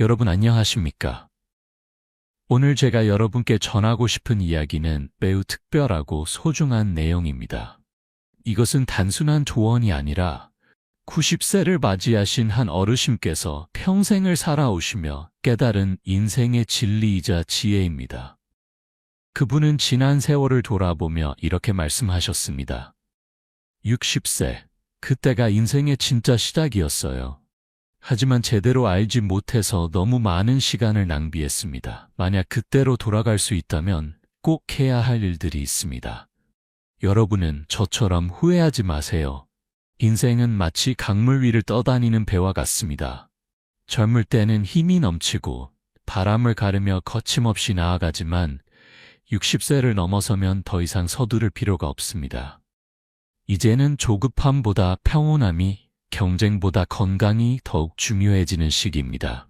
여러분 안녕하십니까? 오늘 제가 여러분께 전하고 싶은 이야기는 매우 특별하고 소중한 내용입니다. 이것은 단순한 조언이 아니라 90세를 맞이하신 한 어르신께서 평생을 살아오시며 깨달은 인생의 진리이자 지혜입니다. 그분은 지난 세월을 돌아보며 이렇게 말씀하셨습니다. 60세, 그때가 인생의 진짜 시작이었어요. 하지만 제대로 알지 못해서 너무 많은 시간을 낭비했습니다. 만약 그때로 돌아갈 수 있다면 꼭 해야 할 일들이 있습니다. 여러분은 저처럼 후회하지 마세요. 인생은 마치 강물 위를 떠다니는 배와 같습니다. 젊을 때는 힘이 넘치고 바람을 가르며 거침없이 나아가지만 60세를 넘어서면 더 이상 서두를 필요가 없습니다. 이제는 조급함보다 평온함이, 경쟁보다 건강이 더욱 중요해지는 시기입니다.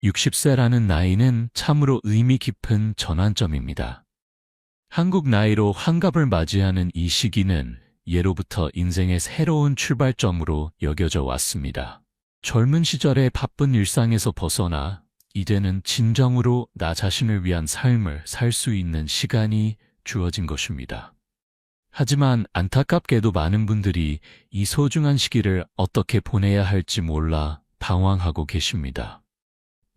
60세라는 나이는 참으로 의미 깊은 전환점입니다. 한국 나이로 환갑을 맞이하는 이 시기는 예로부터 인생의 새로운 출발점으로 여겨져 왔습니다. 젊은 시절의 바쁜 일상에서 벗어나 이제는 진정으로 나 자신을 위한 삶을 살 수 있는 시간이 주어진 것입니다. 하지만 안타깝게도 많은 분들이 이 소중한 시기를 어떻게 보내야 할지 몰라 방황하고 계십니다.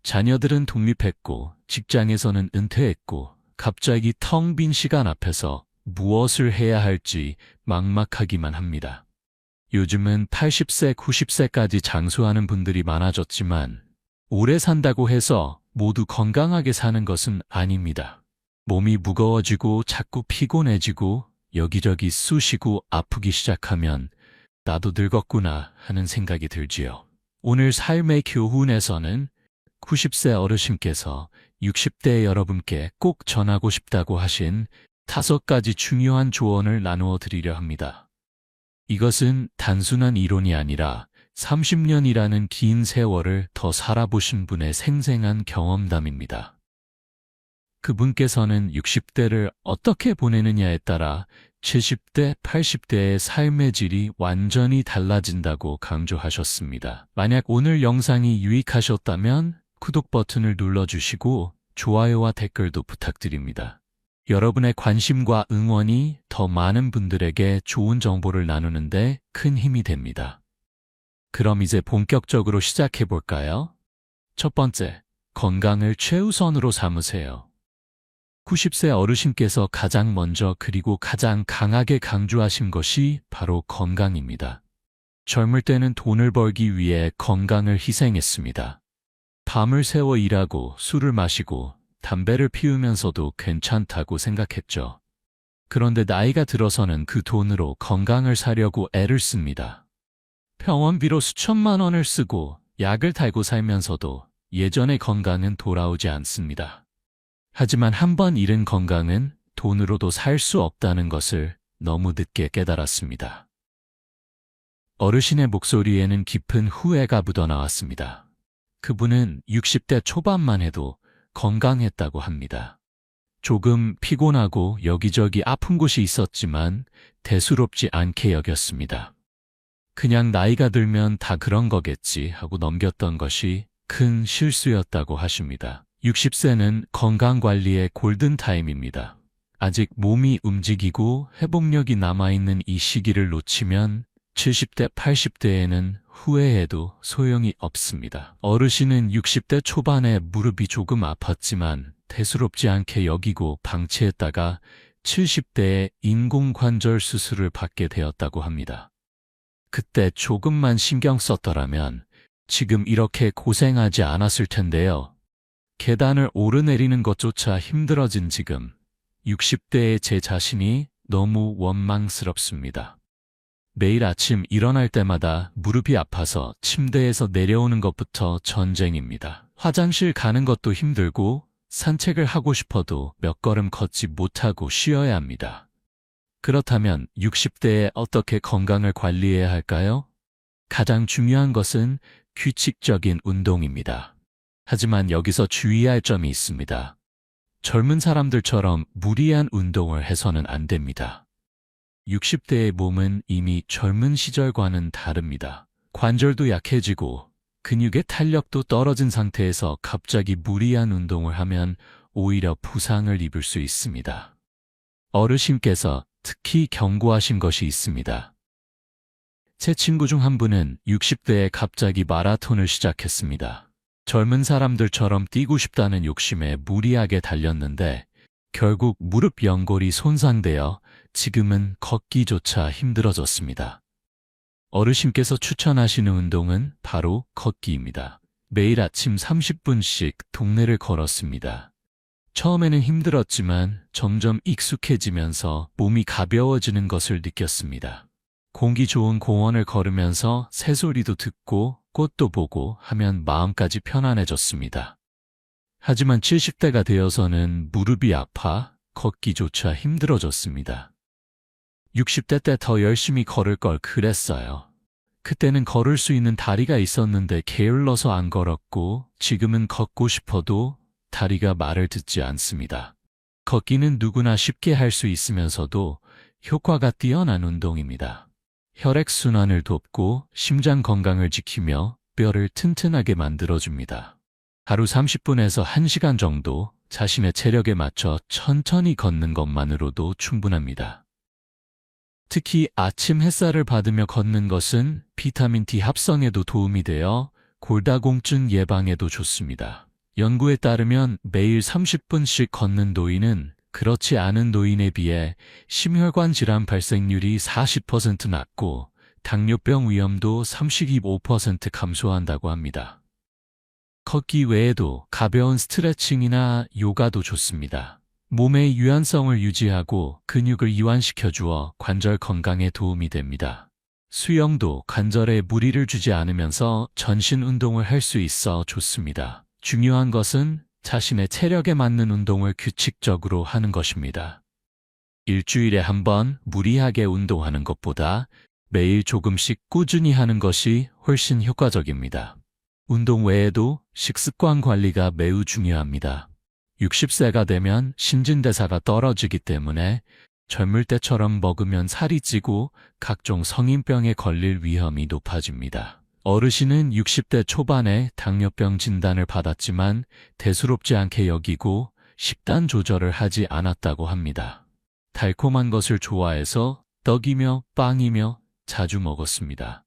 자녀들은 독립했고 직장에서는 은퇴했고 갑자기 텅 빈 시간 앞에서 무엇을 해야 할지 막막하기만 합니다. 요즘은 80세, 90세까지 장수하는 분들이 많아졌지만 오래 산다고 해서 모두 건강하게 사는 것은 아닙니다. 몸이 무거워지고 자꾸 피곤해지고 여기저기 쑤시고 아프기 시작하면 나도 늙었구나 하는 생각이 들지요. 오늘 삶의 교훈에서는 90세 어르신께서 60대 여러분께 꼭 전하고 싶다고 하신 5가지 중요한 조언을 나누어 드리려 합니다. 이것은 단순한 이론이 아니라 30년이라는 긴 세월을 더 살아보신 분의 생생한 경험담입니다. 그분께서는 60대를 어떻게 보내느냐에 따라 70대, 80대의 삶의 질이 완전히 달라진다고 강조하셨습니다. 만약 오늘 영상이 유익하셨다면 구독 버튼을 눌러주시고 좋아요와 댓글도 부탁드립니다. 여러분의 관심과 응원이 더 많은 분들에게 좋은 정보를 나누는데 큰 힘이 됩니다. 그럼 이제 본격적으로 시작해 볼까요? 첫 번째, 건강을 최우선으로 삼으세요. 90세 어르신께서 가장 먼저 그리고 가장 강하게 강조하신 것이 바로 건강입니다. 젊을 때는 돈을 벌기 위해 건강을 희생했습니다. 밤을 새워 일하고 술을 마시고 담배를 피우면서도 괜찮다고 생각했죠. 그런데 나이가 들어서는 그 돈으로 건강을 사려고 애를 씁니다. 병원비로 수천만 원을 쓰고 약을 달고 살면서도 예전의 건강은 돌아오지 않습니다. 하지만 한번 잃은 건강은 돈으로도 살 수 없다는 것을 너무 늦게 깨달았습니다. 어르신의 목소리에는 깊은 후회가 묻어나왔습니다. 그분은 60대 초반만 해도 건강했다고 합니다. 조금 피곤하고 여기저기 아픈 곳이 있었지만 대수롭지 않게 여겼습니다. 그냥 나이가 들면 다 그런 거겠지 하고 넘겼던 것이 큰 실수였다고 하십니다. 60세는 건강관리의 골든타임입니다. 아직 몸이 움직이고 회복력이 남아있는 이 시기를 놓치면 70대, 80대에는 후회해도 소용이 없습니다. 어르신은 60대 초반에 무릎이 조금 아팠지만 대수롭지 않게 여기고 방치했다가 70대에 인공관절 수술을 받게 되었다고 합니다. 그때 조금만 신경 썼더라면 지금 이렇게 고생하지 않았을 텐데요. 계단을 오르내리는 것조차 힘들어진 지금 60대의 제 자신이 너무 원망스럽습니다. 매일 아침 일어날 때마다 무릎이 아파서 침대에서 내려오는 것부터 전쟁입니다. 화장실 가는 것도 힘들고 산책을 하고 싶어도 몇 걸음 걷지 못하고 쉬어야 합니다. 그렇다면 60대에 어떻게 건강을 관리해야 할까요? 가장 중요한 것은 규칙적인 운동입니다. 하지만 여기서 주의할 점이 있습니다. 젊은 사람들처럼 무리한 운동을 해서는 안 됩니다. 60대의 몸은 이미 젊은 시절과는 다릅니다. 관절도 약해지고 근육의 탄력도 떨어진 상태에서 갑자기 무리한 운동을 하면 오히려 부상을 입을 수 있습니다. 어르신께서 특히 경고하신 것이 있습니다. 제 친구 중 한 분은 60대에 갑자기 마라톤을 시작했습니다. 젊은 사람들처럼 뛰고 싶다는 욕심에 무리하게 달렸는데 결국 무릎 연골이 손상되어 지금은 걷기조차 힘들어졌습니다. 어르신께서 추천하시는 운동은 바로 걷기입니다. 매일 아침 30분씩 동네를 걸었습니다. 처음에는 힘들었지만 점점 익숙해지면서 몸이 가벼워지는 것을 느꼈습니다. 공기 좋은 공원을 걸으면서 새소리도 듣고 꽃도 보고 하면 마음까지 편안해졌습니다. 하지만 70대가 되어서는 무릎이 아파 걷기조차 힘들어졌습니다. 60대 때 더 열심히 걸을 걸 그랬어요. 그때는 걸을 수 있는 다리가 있었는데 게을러서 안 걸었고 지금은 걷고 싶어도 다리가 말을 듣지 않습니다. 걷기는 누구나 쉽게 할 수 있으면서도 효과가 뛰어난 운동입니다. 혈액순환을 돕고 심장 건강을 지키며 뼈를 튼튼하게 만들어줍니다. 하루 30분에서 1시간 정도 자신의 체력에 맞춰 천천히 걷는 것만으로도 충분합니다. 특히 아침 햇살을 받으며 걷는 것은 비타민 D 합성에도 도움이 되어 골다공증 예방에도 좋습니다. 연구에 따르면 매일 30분씩 걷는 노인은 그렇지 않은 노인에 비해 심혈관 질환 발생률이 40% 낮고 당뇨병 위험도 35% 감소한다고 합니다. 걷기 외에도 가벼운 스트레칭이나 요가도 좋습니다. 몸의 유연성을 유지하고 근육을 이완시켜 주어 관절 건강에 도움이 됩니다. 수영도 관절에 무리를 주지 않으면서 전신 운동을 할 수 있어 좋습니다. 중요한 것은 자신의 체력에 맞는 운동을 규칙적으로 하는 것입니다. 일주일에 한 번 무리하게 운동하는 것보다 매일 조금씩 꾸준히 하는 것이 훨씬 효과적입니다. 운동 외에도 식습관 관리가 매우 중요합니다. 60세가 되면 신진대사가 떨어지기 때문에 젊을 때처럼 먹으면 살이 찌고 각종 성인병에 걸릴 위험이 높아집니다. 어르신은 60대 초반에 당뇨병 진단을 받았지만 대수롭지 않게 여기고 식단 조절을 하지 않았다고 합니다. 달콤한 것을 좋아해서 떡이며 빵이며 자주 먹었습니다.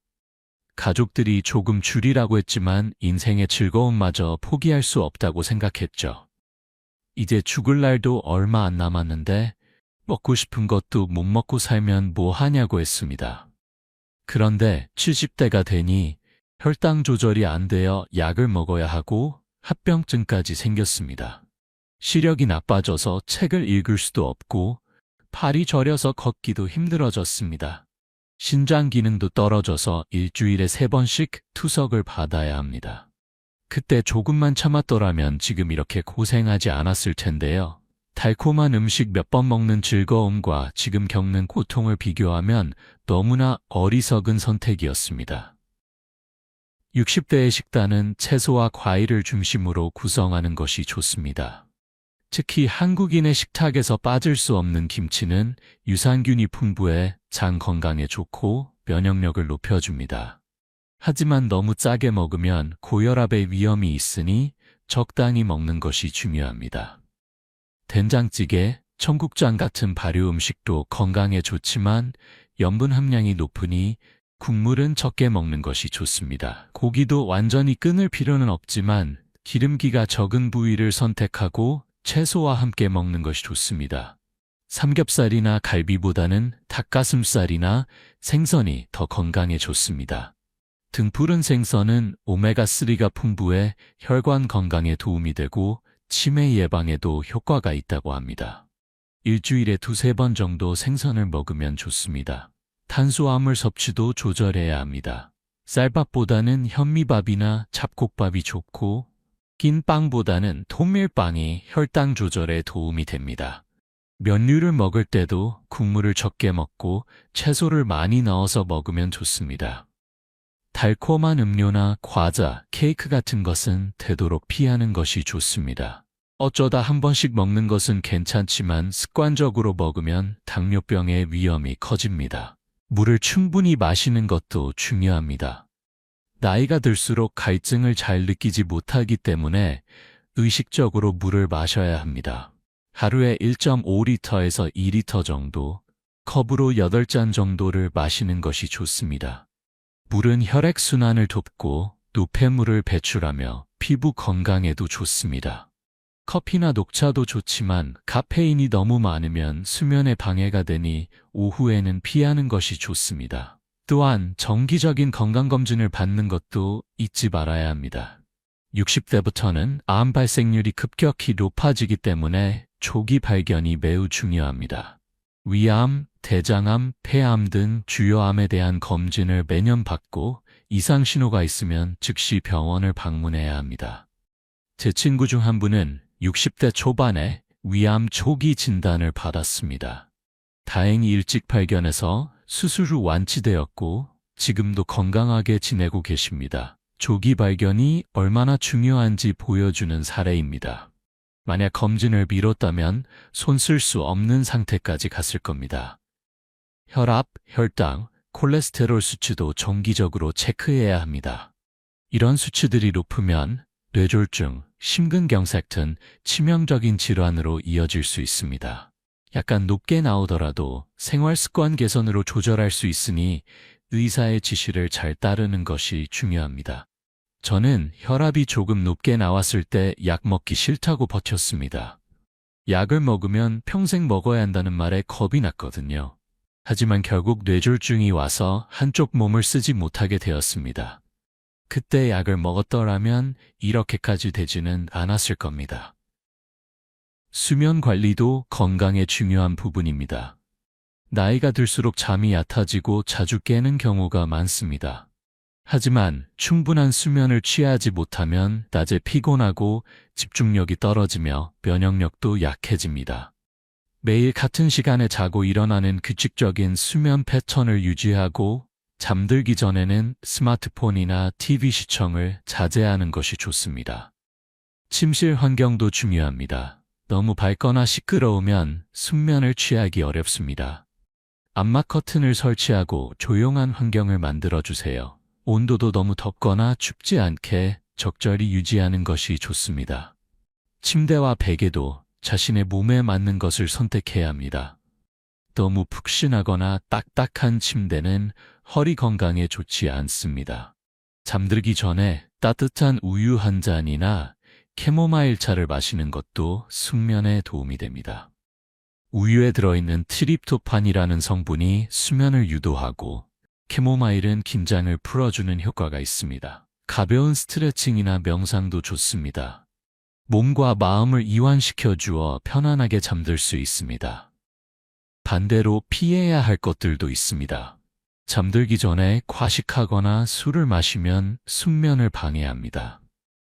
가족들이 조금 줄이라고 했지만 인생의 즐거움마저 포기할 수 없다고 생각했죠. 이제 죽을 날도 얼마 안 남았는데 먹고 싶은 것도 못 먹고 살면 뭐 하냐고 했습니다. 그런데 70대가 되니 혈당 조절이 안 되어 약을 먹어야 하고 합병증까지 생겼습니다. 시력이 나빠져서 책을 읽을 수도 없고 팔이 저려서 걷기도 힘들어졌습니다. 신장 기능도 떨어져서 일주일에 3번씩 투석을 받아야 합니다. 그때 조금만 참았더라면 지금 이렇게 고생하지 않았을 텐데요. 달콤한 음식 몇 번 먹는 즐거움과 지금 겪는 고통을 비교하면 너무나 어리석은 선택이었습니다. 60대의 식단은 채소와 과일을 중심으로 구성하는 것이 좋습니다. 특히 한국인의 식탁에서 빠질 수 없는 김치는 유산균이 풍부해 장 건강에 좋고 면역력을 높여줍니다. 하지만 너무 짜게 먹으면 고혈압의 위험이 있으니 적당히 먹는 것이 중요합니다. 된장찌개, 청국장 같은 발효 음식도 건강에 좋지만 염분 함량이 높으니 국물은 적게 먹는 것이 좋습니다. 고기도 완전히 끊을 필요는 없지만 기름기가 적은 부위를 선택하고 채소와 함께 먹는 것이 좋습니다. 삼겹살이나 갈비보다는 닭가슴살이나 생선이 더 건강에 좋습니다. 등푸른 생선은 오메가3가 풍부해 혈관 건강에 도움이 되고 치매 예방에도 효과가 있다고 합니다. 일주일에 2-3번 정도 생선을 먹으면 좋습니다. 탄수화물 섭취도 조절해야 합니다. 쌀밥보다는 현미밥이나 잡곡밥이 좋고 낀 빵보다는 통밀빵이 혈당 조절에 도움이 됩니다. 면류를 먹을 때도 국물을 적게 먹고 채소를 많이 넣어서 먹으면 좋습니다. 달콤한 음료나 과자, 케이크 같은 것은 되도록 피하는 것이 좋습니다. 어쩌다 한 번씩 먹는 것은 괜찮지만 습관적으로 먹으면 당뇨병의 위험이 커집니다. 물을 충분히 마시는 것도 중요합니다. 나이가 들수록 갈증을 잘 느끼지 못하기 때문에 의식적으로 물을 마셔야 합니다. 하루에 1.5리터에서 2리터 정도, 컵으로 8잔 정도를 마시는 것이 좋습니다. 물은 혈액순환을 돕고 노폐물을 배출하며 피부 건강에도 좋습니다. 커피나 녹차도 좋지만 카페인이 너무 많으면 수면에 방해가 되니 오후에는 피하는 것이 좋습니다. 또한 정기적인 건강검진을 받는 것도 잊지 말아야 합니다. 60대부터는 암 발생률이 급격히 높아지기 때문에 조기 발견이 매우 중요합니다. 위암, 대장암, 폐암 등 주요암에 대한 검진을 매년 받고 이상 신호가 있으면 즉시 병원을 방문해야 합니다. 제 친구 중 한 분은 60대 초반에 위암 초기 진단을 받았습니다. 다행히 일찍 발견해서 수술 후 완치되었고 지금도 건강하게 지내고 계십니다. 조기 발견이 얼마나 중요한지 보여주는 사례입니다. 만약 검진을 미뤘다면 손 쓸 수 없는 상태까지 갔을 겁니다. 혈압, 혈당, 콜레스테롤 수치도 정기적으로 체크해야 합니다. 이런 수치들이 높으면 뇌졸중, 심근경색 등 치명적인 질환으로 이어질 수 있습니다. 약간 높게 나오더라도 생활습관 개선으로 조절할 수 있으니 의사의 지시를 잘 따르는 것이 중요합니다. 저는 혈압이 조금 높게 나왔을 때 약 먹기 싫다고 버텼습니다. 약을 먹으면 평생 먹어야 한다는 말에 겁이 났거든요. 하지만 결국 뇌졸중이 와서 한쪽 몸을 쓰지 못하게 되었습니다. 그때 약을 먹었더라면 이렇게까지 되지는 않았을 겁니다. 수면 관리도 건강의 중요한 부분입니다. 나이가 들수록 잠이 얕아지고 자주 깨는 경우가 많습니다. 하지만 충분한 수면을 취하지 못하면 낮에 피곤하고 집중력이 떨어지며 면역력도 약해집니다. 매일 같은 시간에 자고 일어나는 규칙적인 수면 패턴을 유지하고 잠들기 전에는 스마트폰이나 TV 시청을 자제하는 것이 좋습니다. 침실 환경도 중요합니다. 너무 밝거나 시끄러우면 숙면을 취하기 어렵습니다. 암막 커튼을 설치하고 조용한 환경을 만들어주세요. 온도도 너무 덥거나 춥지 않게 적절히 유지하는 것이 좋습니다. 침대와 베개도 자신의 몸에 맞는 것을 선택해야 합니다. 너무 푹신하거나 딱딱한 침대는 허리 건강에 좋지 않습니다. 잠들기 전에 따뜻한 우유 한 잔이나 캐모마일 차를 마시는 것도 숙면에 도움이 됩니다. 우유에 들어있는 트립토판이라는 성분이 수면을 유도하고 캐모마일은 긴장을 풀어주는 효과가 있습니다. 가벼운 스트레칭이나 명상도 좋습니다. 몸과 마음을 이완시켜 주어 편안하게 잠들 수 있습니다. 반대로 피해야 할 것들도 있습니다. 잠들기 전에 과식하거나 술을 마시면 숙면을 방해합니다.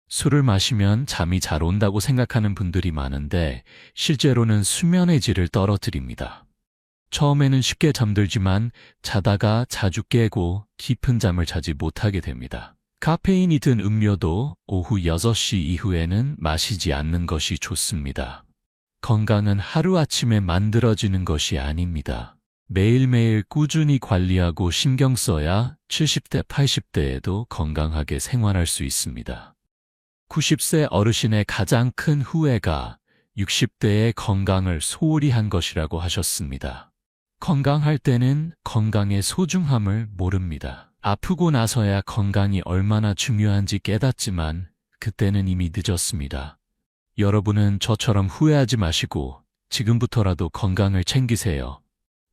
술을 마시면 잠이 잘 온다고 생각하는 분들이 많은데 실제로는 수면의 질을 떨어뜨립니다. 처음에는 쉽게 잠들지만 자다가 자주 깨고 깊은 잠을 자지 못하게 됩니다. 카페인이 든 음료도 오후 6시 이후에는 마시지 않는 것이 좋습니다. 건강은 하루아침에 만들어지는 것이 아닙니다. 매일매일 꾸준히 관리하고 신경 써야 70대, 80대에도 건강하게 생활할 수 있습니다. 90세 어르신의 가장 큰 후회가 60대의 건강을 소홀히 한 것이라고 하셨습니다. 건강할 때는 건강의 소중함을 모릅니다. 아프고 나서야 건강이 얼마나 중요한지 깨닫지만 그때는 이미 늦었습니다. 여러분은 저처럼 후회하지 마시고 지금부터라도 건강을 챙기세요.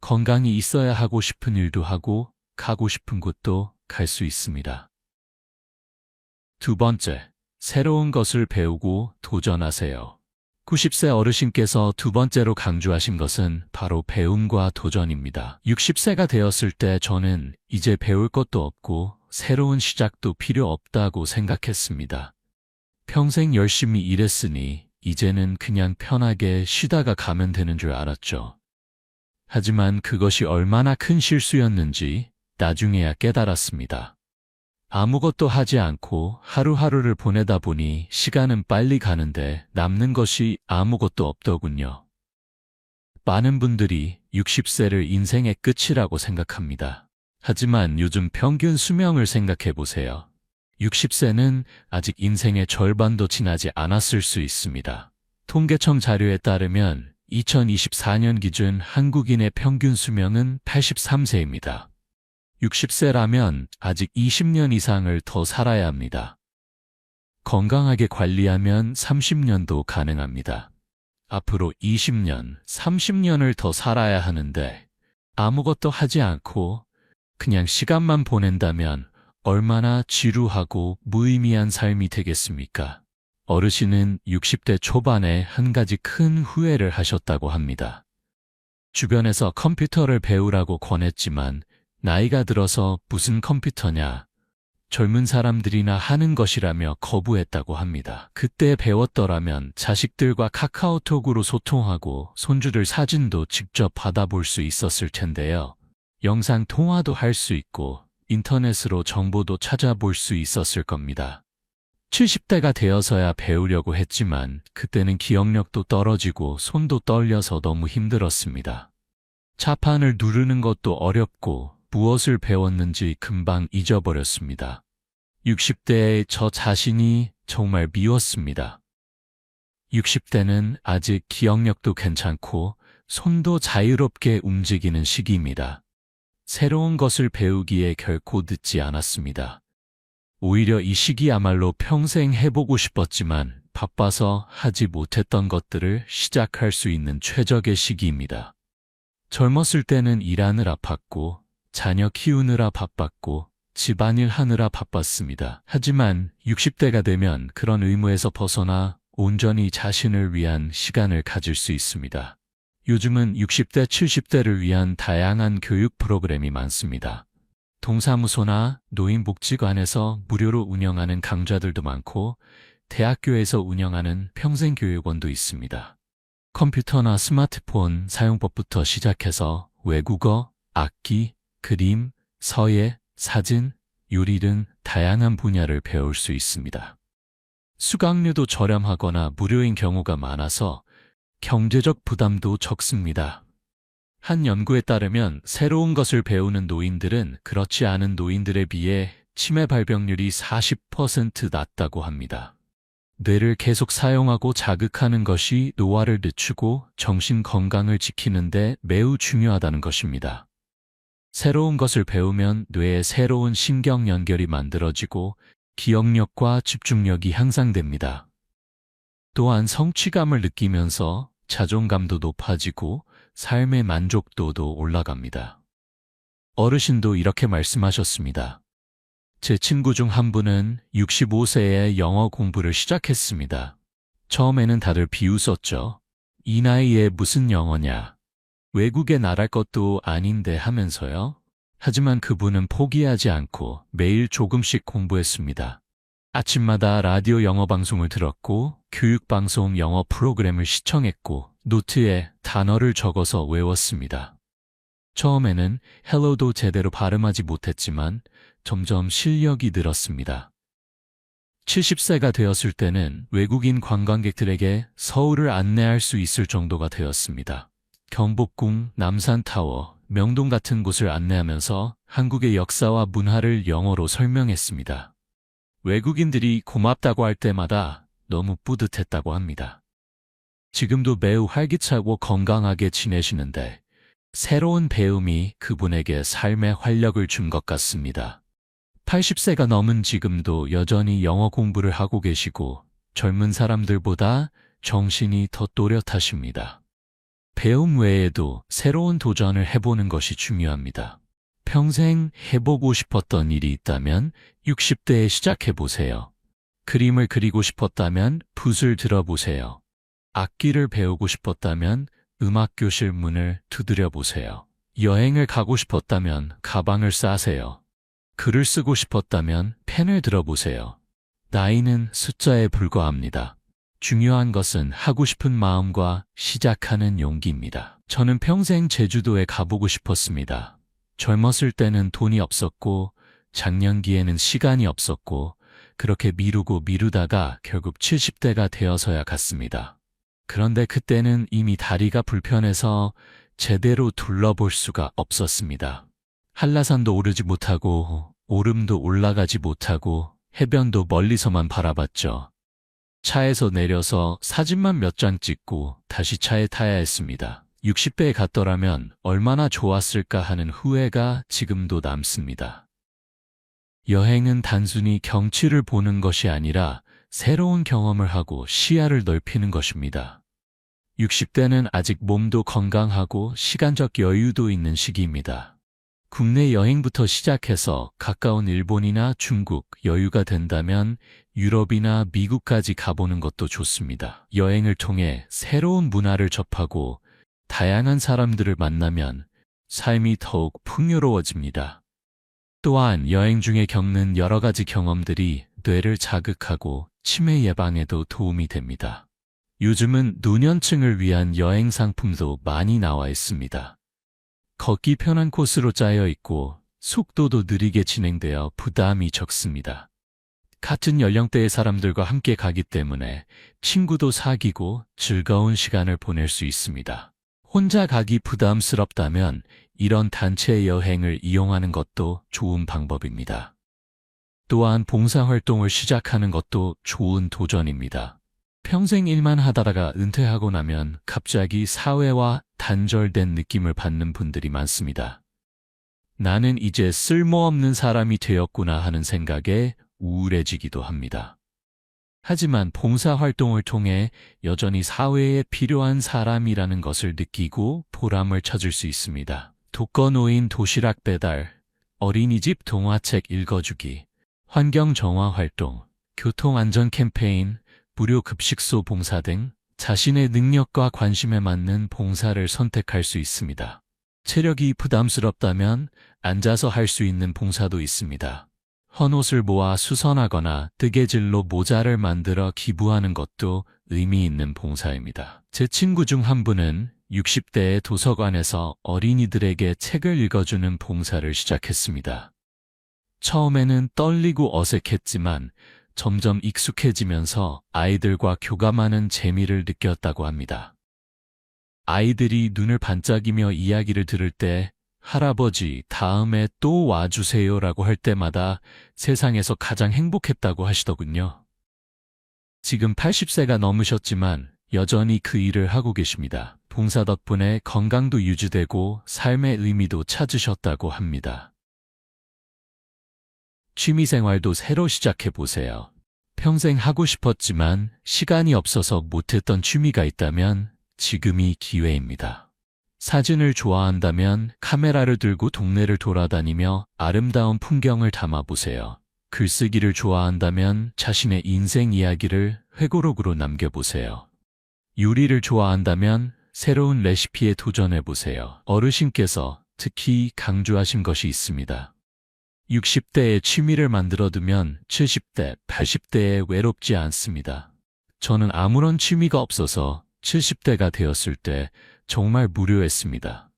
건강이 있어야 하고 싶은 일도 하고 가고 싶은 곳도 갈 수 있습니다. 두 번째, 새로운 것을 배우고 도전하세요. 90세 어르신께서 두 번째로 강조하신 것은 바로 배움과 도전입니다. 60세가 되었을 때 저는 이제 배울 것도 없고 새로운 시작도 필요 없다고 생각했습니다. 평생 열심히 일했으니 이제는 그냥 편하게 쉬다가 가면 되는 줄 알았죠. 하지만 그것이 얼마나 큰 실수였는지 나중에야 깨달았습니다. 아무것도 하지 않고 하루하루를 보내다 보니 시간은 빨리 가는데 남는 것이 아무것도 없더군요. 많은 분들이 60세를 인생의 끝이라고 생각합니다. 하지만 요즘 평균 수명을 생각해 보세요. 60세는 아직 인생의 절반도 지나지 않았을 수 있습니다. 통계청 자료에 따르면 2024년 기준 한국인의 평균 수명은 83세입니다. 60세라면 아직 20년 이상을 더 살아야 합니다. 건강하게 관리하면 30년도 가능합니다. 앞으로 20년, 30년을 더 살아야 하는데 아무것도 하지 않고 그냥 시간만 보낸다면 얼마나 지루하고 무의미한 삶이 되겠습니까? 어르신은 60대 초반에 한 가지 큰 후회를 하셨다고 합니다. 주변에서 컴퓨터를 배우라고 권했지만 나이가 들어서 무슨 컴퓨터냐, 젊은 사람들이나 하는 것이라며 거부했다고 합니다. 그때 배웠더라면 자식들과 카카오톡으로 소통하고 손주들 사진도 직접 받아볼 수 있었을 텐데요. 영상 통화도 할 수 있고 인터넷으로 정보도 찾아볼 수 있었을 겁니다. 70대가 되어서야 배우려고 했지만 그때는 기억력도 떨어지고 손도 떨려서 너무 힘들었습니다. 자판을 누르는 것도 어렵고 무엇을 배웠는지 금방 잊어버렸습니다. 60대의 저 자신이 정말 미웠습니다. 60대는 아직 기억력도 괜찮고 손도 자유롭게 움직이는 시기입니다. 새로운 것을 배우기에 결코 늦지 않았습니다. 오히려 이 시기야말로 평생 해보고 싶었지만 바빠서 하지 못했던 것들을 시작할 수 있는 최적의 시기입니다. 젊었을 때는 일하느라 바빴고 자녀 키우느라 바빴고 집안일 하느라 바빴습니다. 하지만 60대가 되면 그런 의무에서 벗어나 온전히 자신을 위한 시간을 가질 수 있습니다. 요즘은 60대, 70대를 위한 다양한 교육 프로그램이 많습니다. 동사무소나 노인복지관에서 무료로 운영하는 강좌들도 많고 대학교에서 운영하는 평생교육원도 있습니다. 컴퓨터나 스마트폰 사용법부터 시작해서 외국어, 악기, 그림, 서예, 사진, 요리 등 다양한 분야를 배울 수 있습니다. 수강료도 저렴하거나 무료인 경우가 많아서 경제적 부담도 적습니다. 한 연구에 따르면 새로운 것을 배우는 노인들은 그렇지 않은 노인들에 비해 치매 발병률이 40% 낮다고 합니다. 뇌를 계속 사용하고 자극하는 것이 노화를 늦추고 정신 건강을 지키는 데 매우 중요하다는 것입니다. 새로운 것을 배우면 뇌에 새로운 신경 연결이 만들어지고 기억력과 집중력이 향상됩니다. 또한 성취감을 느끼면서 자존감도 높아지고 삶의 만족도도 올라갑니다. 어르신도 이렇게 말씀하셨습니다. 제 친구 중 한 분은 65세에 영어 공부를 시작했습니다. 처음에는 다들 비웃었죠. 이 나이에 무슨 영어냐. 외국에 나갈 것도 아닌데 하면서요. 하지만 그분은 포기하지 않고 매일 조금씩 공부했습니다. 아침마다 라디오 영어 방송을 들었고 교육방송 영어 프로그램을 시청했고 노트에 단어를 적어서 외웠습니다. 처음에는 헬로도 제대로 발음하지 못했지만 점점 실력이 늘었습니다. 70세가 되었을 때는 외국인 관광객들에게 서울을 안내할 수 있을 정도가 되었습니다. 경복궁, 남산타워, 명동 같은 곳을 안내하면서 한국의 역사와 문화를 영어로 설명했습니다. 외국인들이 고맙다고 할 때마다 너무 뿌듯했다고 합니다. 지금도 매우 활기차고 건강하게 지내시는데 새로운 배움이 그분에게 삶의 활력을 준 것 같습니다. 80세가 넘은 지금도 여전히 영어 공부를 하고 계시고 젊은 사람들보다 정신이 더 또렷하십니다. 배움 외에도 새로운 도전을 해보는 것이 중요합니다. 평생 해보고 싶었던 일이 있다면 60대에 시작해보세요. 그림을 그리고 싶었다면 붓을 들어보세요. 악기를 배우고 싶었다면 음악교실 문을 두드려보세요. 여행을 가고 싶었다면 가방을 싸세요. 글을 쓰고 싶었다면 펜을 들어보세요. 나이는 숫자에 불과합니다. 중요한 것은 하고 싶은 마음과 시작하는 용기입니다. 저는 평생 제주도에 가보고 싶었습니다. 젊었을 때는 돈이 없었고 장년기에는 시간이 없었고 그렇게 미루고 미루다가 결국 70대가 되어서야 갔습니다. 그런데 그때는 이미 다리가 불편해서 제대로 둘러볼 수가 없었습니다. 한라산도 오르지 못하고 오름도 올라가지 못하고 해변도 멀리서만 바라봤죠. 차에서 내려서 사진만 몇 장 찍고 다시 차에 타야 했습니다. 60대에 갔더라면 얼마나 좋았을까 하는 후회가 지금도 남습니다. 여행은 단순히 경치를 보는 것이 아니라 새로운 경험을 하고 시야를 넓히는 것입니다. 60대는 아직 몸도 건강하고 시간적 여유도 있는 시기입니다. 국내 여행부터 시작해서 가까운 일본이나 중국, 여유가 된다면 유럽이나 미국까지 가보는 것도 좋습니다. 여행을 통해 새로운 문화를 접하고 다양한 사람들을 만나면 삶이 더욱 풍요로워집니다. 또한 여행 중에 겪는 여러 가지 경험들이 뇌를 자극하고 치매 예방에도 도움이 됩니다. 요즘은 노년층을 위한 여행 상품도 많이 나와 있습니다. 걷기 편한 코스로 짜여 있고 속도도 느리게 진행되어 부담이 적습니다. 같은 연령대의 사람들과 함께 가기 때문에 친구도 사귀고 즐거운 시간을 보낼 수 있습니다. 혼자 가기 부담스럽다면 이런 단체 여행을 이용하는 것도 좋은 방법입니다. 또한 봉사활동을 시작하는 것도 좋은 도전입니다. 평생 일만 하다가 은퇴하고 나면 갑자기 사회와 단절된 느낌을 받는 분들이 많습니다. 나는 이제 쓸모없는 사람이 되었구나 하는 생각에 우울해지기도 합니다. 하지만 봉사활동을 통해 여전히 사회에 필요한 사람이라는 것을 느끼고 보람을 찾을 수 있습니다. 독거노인 도시락 배달, 어린이집 동화책 읽어주기, 환경정화 활동, 교통안전 캠페인, 무료 급식소 봉사 등 자신의 능력과 관심에 맞는 봉사를 선택할 수 있습니다. 체력이 부담스럽다면 앉아서 할 수 있는 봉사도 있습니다. 헌옷을 모아 수선하거나 뜨개질로 모자를 만들어 기부하는 것도 의미 있는 봉사입니다. 제 친구 중 한 분은 60대의 도서관에서 어린이들에게 책을 읽어주는 봉사를 시작했습니다. 처음에는 떨리고 어색했지만 점점 익숙해지면서 아이들과 교감하는 재미를 느꼈다고 합니다. 아이들이 눈을 반짝이며 이야기를 들을 때 할아버지 다음에 또 와주세요라고 할 때마다 세상에서 가장 행복했다고 하시더군요. 지금 80세가 넘으셨지만 여전히 그 일을 하고 계십니다. 봉사 덕분에 건강도 유지되고 삶의 의미도 찾으셨다고 합니다. 취미생활도 새로 시작해보세요. 평생 하고 싶었지만 시간이 없어서 못했던 취미가 있다면 지금이 기회입니다. 사진을 좋아한다면 카메라를 들고 동네를 돌아다니며 아름다운 풍경을 담아보세요. 글쓰기를 좋아한다면 자신의 인생 이야기를 회고록으로 남겨보세요. 요리를 좋아한다면 새로운 레시피에 도전해보세요. 어르신께서 특히 강조하신 것이 있습니다. 60대에 취미를 만들어두면 70대, 80대에 외롭지 않습니다. 저는 아무런 취미가 없어서 70대가 되었을 때 정말 무료했습니다.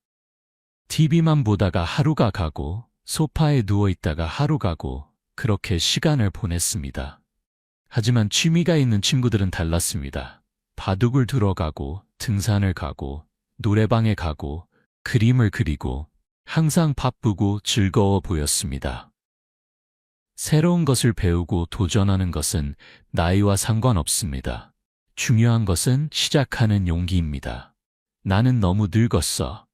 TV만 보다가 하루가 가고 소파에 누워있다가 하루 가고 그렇게 시간을 보냈습니다. 하지만 취미가 있는 친구들은 달랐습니다. 바둑을 들어가고 등산을 가고 노래방에 가고 그림을 그리고 항상 바쁘고 즐거워 보였습니다. 새로운 것을 배우고 도전하는 것은 나이와 상관없습니다. 중요한 것은 시작하는 용기입니다. 나는 너무 늙었어.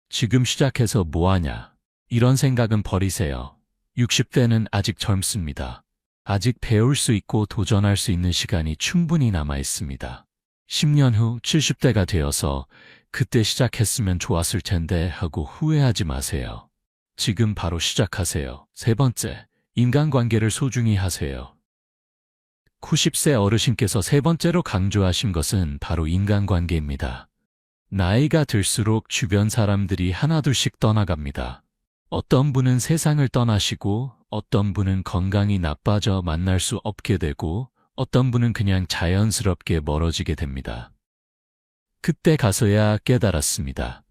지금 시작해서 뭐하냐? 이런 생각은 버리세요. 60대는 아직 젊습니다. 아직 배울 수 있고 도전할 수 있는 시간이 충분히 남아 있습니다. 10년 후 70대가 되어서 그때 시작했으면 좋았을 텐데 하고 후회하지 마세요. 지금 바로 시작하세요. 세 번째, 인간관계를 소중히 하세요. 90세 어르신께서 세 번째로 강조하신 것은 바로 인간관계입니다. 나이가 들수록 주변 사람들이 하나둘씩 떠나갑니다. 어떤 분은 세상을 떠나시고 어떤 분은 건강이 나빠져 만날 수 없게 되고 어떤 분은 그냥 자연스럽게 멀어지게 됩니다. 그때 가서야 깨달았습니다.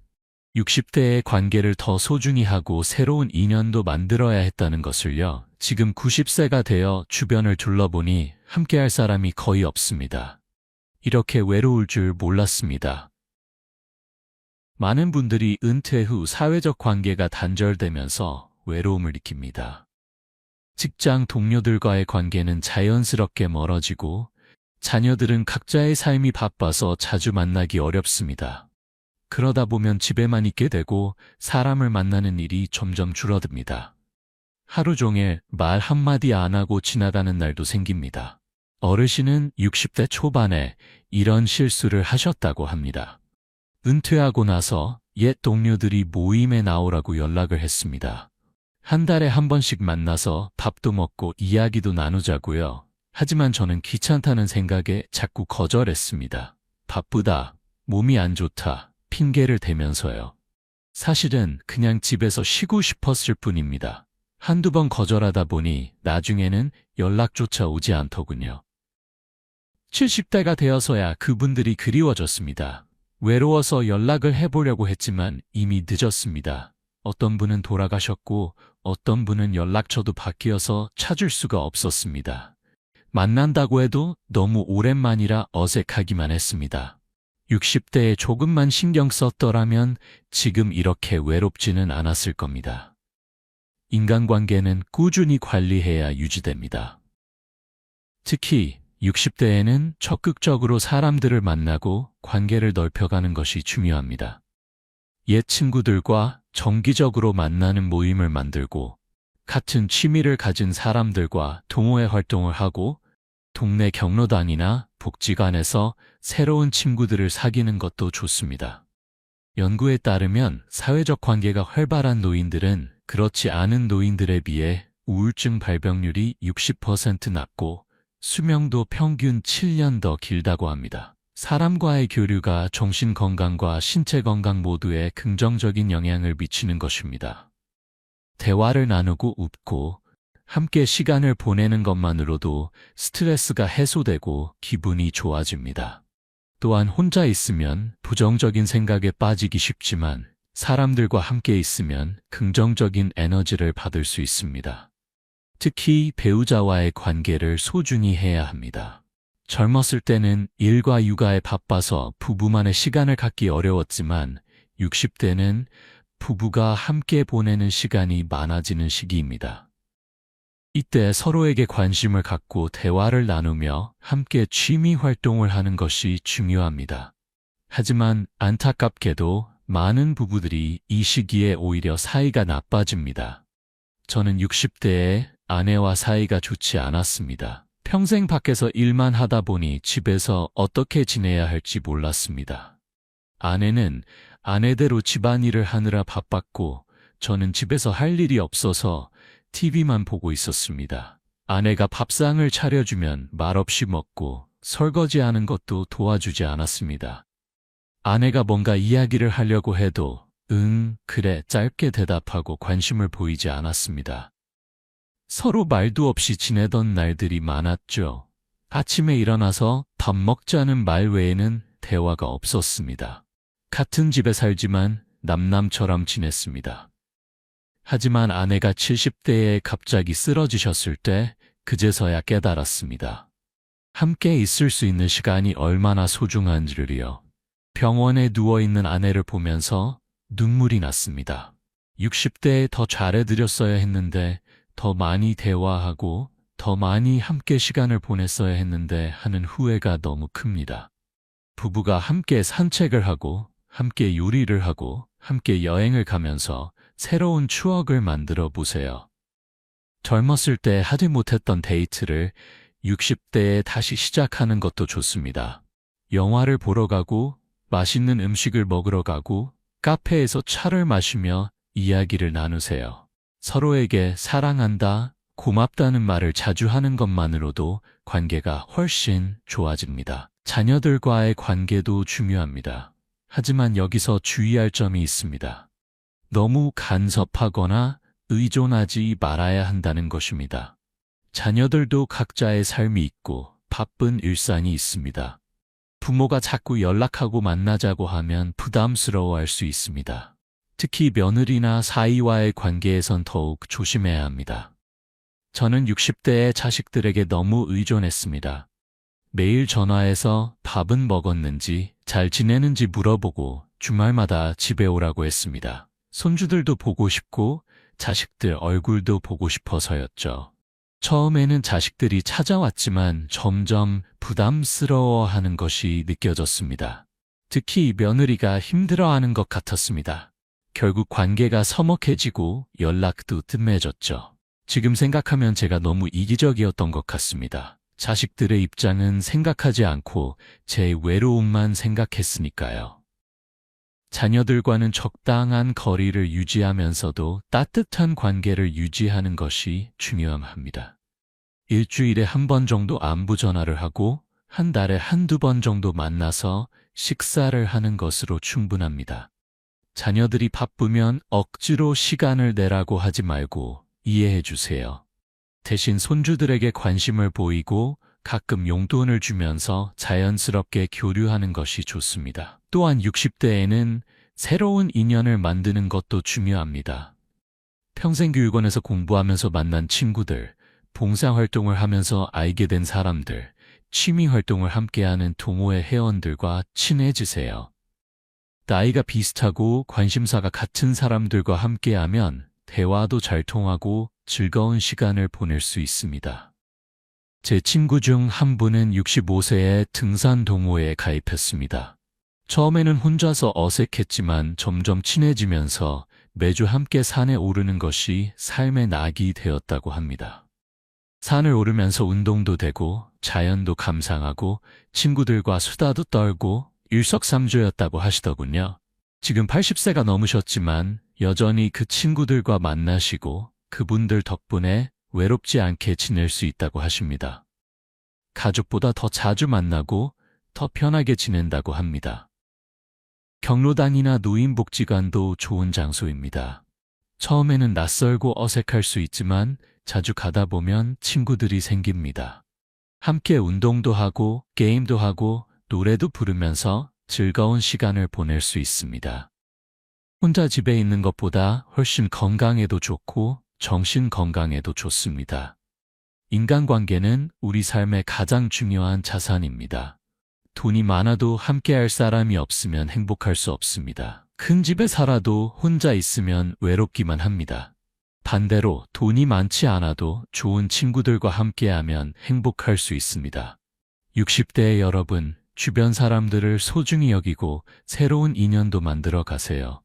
60대의 관계를 더 소중히 하고 새로운 인연도 만들어야 했다는 것을요. 지금 90세가 되어 주변을 둘러보니 함께할 사람이 거의 없습니다. 이렇게 외로울 줄 몰랐습니다. 많은 분들이 은퇴 후 사회적 관계가 단절되면서 외로움을 느낍니다. 직장 동료들과의 관계는 자연스럽게 멀어지고 자녀들은 각자의 삶이 바빠서 자주 만나기 어렵습니다. 그러다 보면 집에만 있게 되고 사람을 만나는 일이 점점 줄어듭니다. 하루 종일 말 한마디 안 하고 지나가는 날도 생깁니다. 어르신은 60대 초반에 이런 실수를 하셨다고 합니다. 은퇴하고 나서 옛 동료들이 모임에 나오라고 연락을 했습니다. 한 달에 한 번씩 만나서 밥도 먹고 이야기도 나누자고요. 하지만 저는 귀찮다는 생각에 자꾸 거절했습니다. 바쁘다, 몸이 안 좋다, 핑계를 대면서요. 사실은 그냥 집에서 쉬고 싶었을 뿐입니다. 한두 번 거절하다 보니 나중에는 연락조차 오지 않더군요. 70대가 되어서야 그분들이 그리워졌습니다. 외로워서 연락을 해보려고 했지만 이미 늦었습니다. 어떤 분은 돌아가셨고 어떤 분은 연락처도 바뀌어서 찾을 수가 없었습니다. 만난다고 해도 너무 오랜만이라 어색하기만 했습니다. 60대에 조금만 신경 썼더라면 지금 이렇게 외롭지는 않았을 겁니다. 인간관계는 꾸준히 관리해야 유지됩니다. 특히 60대에는 적극적으로 사람들을 만나고 관계를 넓혀가는 것이 중요합니다. 옛 친구들과 정기적으로 만나는 모임을 만들고 같은 취미를 가진 사람들과 동호회 활동을 하고 동네 경로당이나 복지관에서 새로운 친구들을 사귀는 것도 좋습니다. 연구에 따르면 사회적 관계가 활발한 노인들은 그렇지 않은 노인들에 비해 우울증 발병률이 60% 낮고 수명도 평균 7년 더 길다고 합니다. 사람과의 교류가 정신 건강과 신체 건강 모두에 긍정적인 영향을 미치는 것입니다. 대화를 나누고 웃고 함께 시간을 보내는 것만으로도 스트레스가 해소되고 기분이 좋아집니다. 또한 혼자 있으면 부정적인 생각에 빠지기 쉽지만 사람들과 함께 있으면 긍정적인 에너지를 받을 수 있습니다. 특히 배우자와의 관계를 소중히 해야 합니다. 젊었을 때는 일과 육아에 바빠서 부부만의 시간을 갖기 어려웠지만 60대는 부부가 함께 보내는 시간이 많아지는 시기입니다. 이때 서로에게 관심을 갖고 대화를 나누며 함께 취미 활동을 하는 것이 중요합니다. 하지만 안타깝게도 많은 부부들이 이 시기에 오히려 사이가 나빠집니다. 저는 60대에 아내와 사이가 좋지 않았습니다. 평생 밖에서 일만 하다 보니 집에서 어떻게 지내야 할지 몰랐습니다. 아내는 아내대로 집안일을 하느라 바빴고 저는 집에서 할 일이 없어서 TV만 보고 있었습니다. 아내가 밥상을 차려주면 말없이 먹고 설거지하는 것도 도와주지 않았습니다. 아내가 뭔가 이야기를 하려고 해도 응, 그래 짧게 대답하고 관심을 보이지 않았습니다. 서로 말도 없이 지내던 날들이 많았죠. 아침에 일어나서 밥 먹자는 말 외에는 대화가 없었습니다. 같은 집에 살지만 남남처럼 지냈습니다. 하지만 아내가 70대에 갑자기 쓰러지셨을 때 그제서야 깨달았습니다. 함께 있을 수 있는 시간이 얼마나 소중한지를요. 병원에 누워있는 아내를 보면서 눈물이 났습니다. 60대에 더 잘해드렸어야 했는데 더 많이 대화하고 더 많이 함께 시간을 보냈어야 했는데 하는 후회가 너무 큽니다. 부부가 함께 산책을 하고 함께 요리를 하고 함께 여행을 가면서 새로운 추억을 만들어 보세요. 젊었을 때 하지 못했던 데이트를 60대에 다시 시작하는 것도 좋습니다. 영화를 보러 가고 맛있는 음식을 먹으러 가고 카페에서 차를 마시며 이야기를 나누세요. 서로에게 사랑한다, 고맙다는 말을 자주 하는 것만으로도 관계가 훨씬 좋아집니다. 자녀들과의 관계도 중요합니다. 하지만 여기서 주의할 점이 있습니다. 너무 간섭하거나 의존하지 말아야 한다는 것입니다. 자녀들도 각자의 삶이 있고 바쁜 일상이 있습니다. 부모가 자꾸 연락하고 만나자고 하면 부담스러워할 수 있습니다. 특히 며느리나 사위와의 관계에선 더욱 조심해야 합니다. 저는 60대의 자식들에게 너무 의존했습니다. 매일 전화해서 밥은 먹었는지 잘 지내는지 물어보고 주말마다 집에 오라고 했습니다. 손주들도 보고 싶고 자식들 얼굴도 보고 싶어서였죠. 처음에는 자식들이 찾아왔지만 점점 부담스러워하는 것이 느껴졌습니다. 특히 며느리가 힘들어하는 것 같았습니다. 결국 관계가 서먹해지고 연락도 뜸해졌죠. 지금 생각하면 제가 너무 이기적이었던 것 같습니다. 자식들의 입장은 생각하지 않고 제 외로움만 생각했으니까요. 자녀들과는 적당한 거리를 유지하면서도 따뜻한 관계를 유지하는 것이 중요합니다. 일주일에 한 번 정도 안부 전화를 하고 한 달에 한두 번 정도 만나서 식사를 하는 것으로 충분합니다. 자녀들이 바쁘면 억지로 시간을 내라고 하지 말고 이해해 주세요. 대신 손주들에게 관심을 보이고 가끔 용돈을 주면서 자연스럽게 교류하는 것이 좋습니다. 또한 60대에는 새로운 인연을 만드는 것도 중요합니다. 평생교육원에서 공부하면서 만난 친구들, 봉사활동을 하면서 알게 된 사람들, 취미활동을 함께하는 동호회 회원들과 친해지세요. 나이가 비슷하고 관심사가 같은 사람들과 함께하면 대화도 잘 통하고 즐거운 시간을 보낼 수 있습니다. 제 친구 중 한 분은 65세에 등산 동호회에 가입했습니다. 처음에는 혼자서 어색했지만 점점 친해지면서 매주 함께 산에 오르는 것이 삶의 낙이 되었다고 합니다. 산을 오르면서 운동도 되고 자연도 감상하고 친구들과 수다도 떨고 일석삼조였다고 하시더군요. 지금 80세가 넘으셨지만 여전히 그 친구들과 만나시고 그분들 덕분에 외롭지 않게 지낼 수 있다고 하십니다. 가족보다 더 자주 만나고 더 편하게 지낸다고 합니다. 경로당이나 노인복지관도 좋은 장소입니다. 처음에는 낯설고 어색할 수 있지만 자주 가다 보면 친구들이 생깁니다. 함께 운동도 하고 게임도 하고 노래도 부르면서 즐거운 시간을 보낼 수 있습니다. 혼자 집에 있는 것보다 훨씬 건강에도 좋고 정신 건강에도 좋습니다. 인간관계는 우리 삶의 가장 중요한 자산입니다. 돈이 많아도 함께할 사람이 없으면 행복할 수 없습니다. 큰 집에 살아도 혼자 있으면 외롭기만 합니다. 반대로 돈이 많지 않아도 좋은 친구들과 함께하면 행복할 수 있습니다. 60대의 여러분, 주변 사람들을 소중히 여기고 새로운 인연도 만들어 가세요.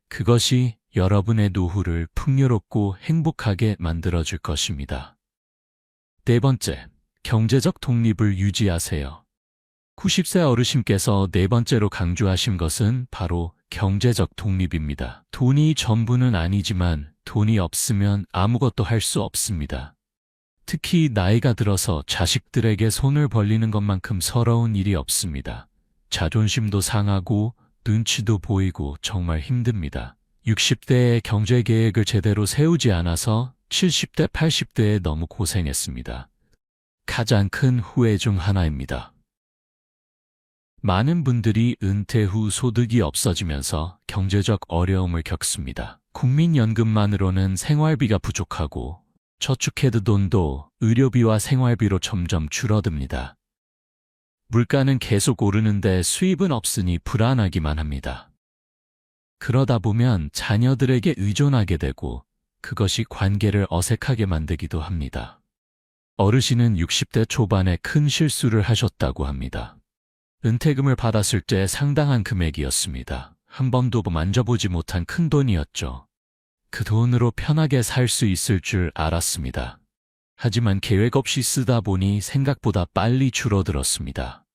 그것이 여러분의 노후를 풍요롭고 행복하게 만들어줄 것입니다. 네 번째, 경제적 독립을 유지하세요. 90세 어르신께서 네 번째로 강조하신 것은 바로 경제적 독립입니다. 돈이 전부는 아니지만 돈이 없으면 아무것도 할 수 없습니다. 특히 나이가 들어서 자식들에게 손을 벌리는 것만큼 서러운 일이 없습니다. 자존심도 상하고 눈치도 보이고 정말 힘듭니다. 60대에 경제 계획을 제대로 세우지 않아서 70대, 80대에 너무 고생했습니다. 가장 큰 후회 중 하나입니다. 많은 분들이 은퇴 후 소득이 없어지면서 경제적 어려움을 겪습니다. 국민연금만으로는 생활비가 부족하고 저축해둔 돈도 의료비와 생활비로 점점 줄어듭니다. 물가는 계속 오르는데 수입은 없으니 불안하기만 합니다. 그러다 보면 자녀들에게 의존하게 되고 그것이 관계를 어색하게 만들기도 합니다. 어르신은 60대 초반에 큰 실수를 하셨다고 합니다. 은퇴금을 받았을 때 상당한 금액이었습니다. 한 번도 만져보지 못한 큰 돈이었죠. 그 돈으로 편하게 살 수 있을 줄 알았습니다. 하지만 계획 없이 쓰다 보니 생각보다 빨리 줄어들었습니다.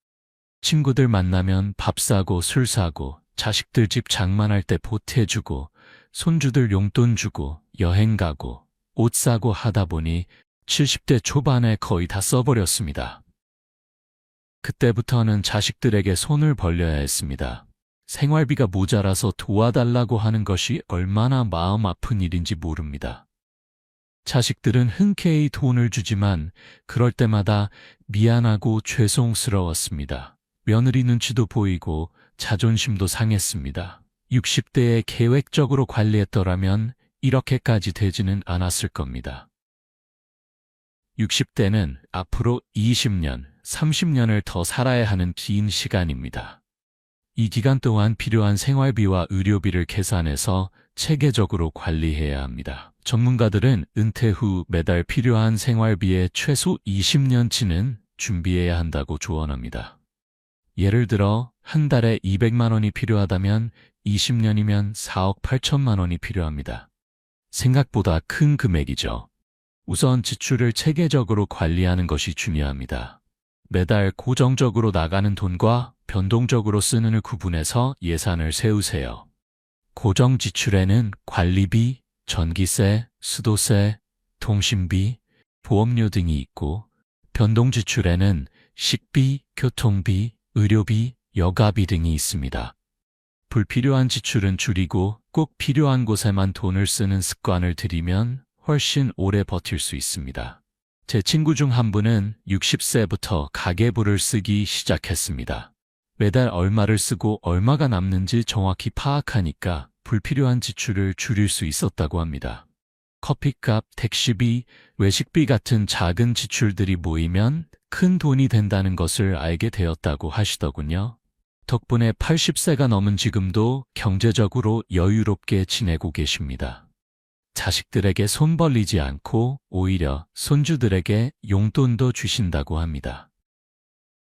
친구들 만나면 밥 사고 술 사고 자식들 집 장만할 때 보태주고 손주들 용돈 주고 여행 가고 옷 사고 하다 보니 70대 초반에 거의 다 써버렸습니다. 그때부터는 자식들에게 손을 벌려야 했습니다. 생활비가 모자라서 도와달라고 하는 것이 얼마나 마음 아픈 일인지 모릅니다. 자식들은 흔쾌히 돈을 주지만 그럴 때마다 미안하고 죄송스러웠습니다. 며느리 눈치도 보이고 자존심도 상했습니다. 60대에 계획적으로 관리했더라면 이렇게까지 되지는 않았을 겁니다. 60대는 앞으로 20년, 30년을 더 살아야 하는 긴 시간입니다. 이 기간 동안 필요한 생활비와 의료비를 계산해서 체계적으로 관리해야 합니다. 전문가들은 은퇴 후 매달 필요한 생활비의 최소 20년치는 준비해야 한다고 조언합니다. 예를 들어 한 달에 200만 원이 필요하다면 20년이면 4억 8천만 원이 필요합니다. 생각보다 큰 금액이죠. 우선 지출을 체계적으로 관리하는 것이 중요합니다. 매달 고정적으로 나가는 돈과 변동적으로 쓰는 을 구분해서 예산을 세우세요. 고정 지출에는 관리비, 전기세, 수도세, 통신비, 보험료 등이 있고, 변동 지출에는 식비, 교통비, 의료비, 여가비 등이 있습니다. 불필요한 지출은 줄이고 꼭 필요한 곳에만 돈을 쓰는 습관을 들이면 훨씬 오래 버틸 수 있습니다. 제 친구 중 한 분은 60세부터 가계부를 쓰기 시작했습니다. 매달 얼마를 쓰고 얼마가 남는지 정확히 파악하니까 불필요한 지출을 줄일 수 있었다고 합니다. 커피값, 택시비, 외식비 같은 작은 지출들이 모이면 큰 돈이 된다는 것을 알게 되었다고 하시더군요. 덕분에 80세가 넘은 지금도 경제적으로 여유롭게 지내고 계십니다. 자식들에게 손 벌리지 않고 오히려 손주들에게 용돈도 주신다고 합니다.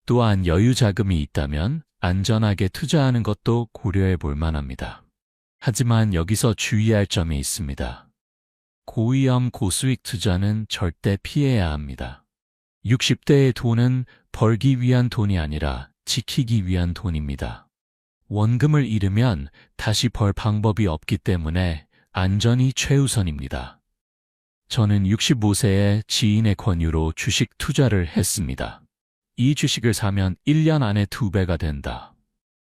또한 여유 자금이 있다면 안전하게 투자하는 것도 고려해 볼 만합니다. 하지만 여기서 주의할 점이 있습니다. 고위험 고수익 투자는 절대 피해야 합니다. 60대의 돈은 벌기 위한 돈이 아니라 지키기 위한 돈입니다. 원금을 잃으면 다시 벌 방법이 없기 때문에 안전이 최우선입니다. 저는 65세에 지인의 권유로 주식 투자를 했습니다. 이 주식을 사면 1년 안에 2배가 된다.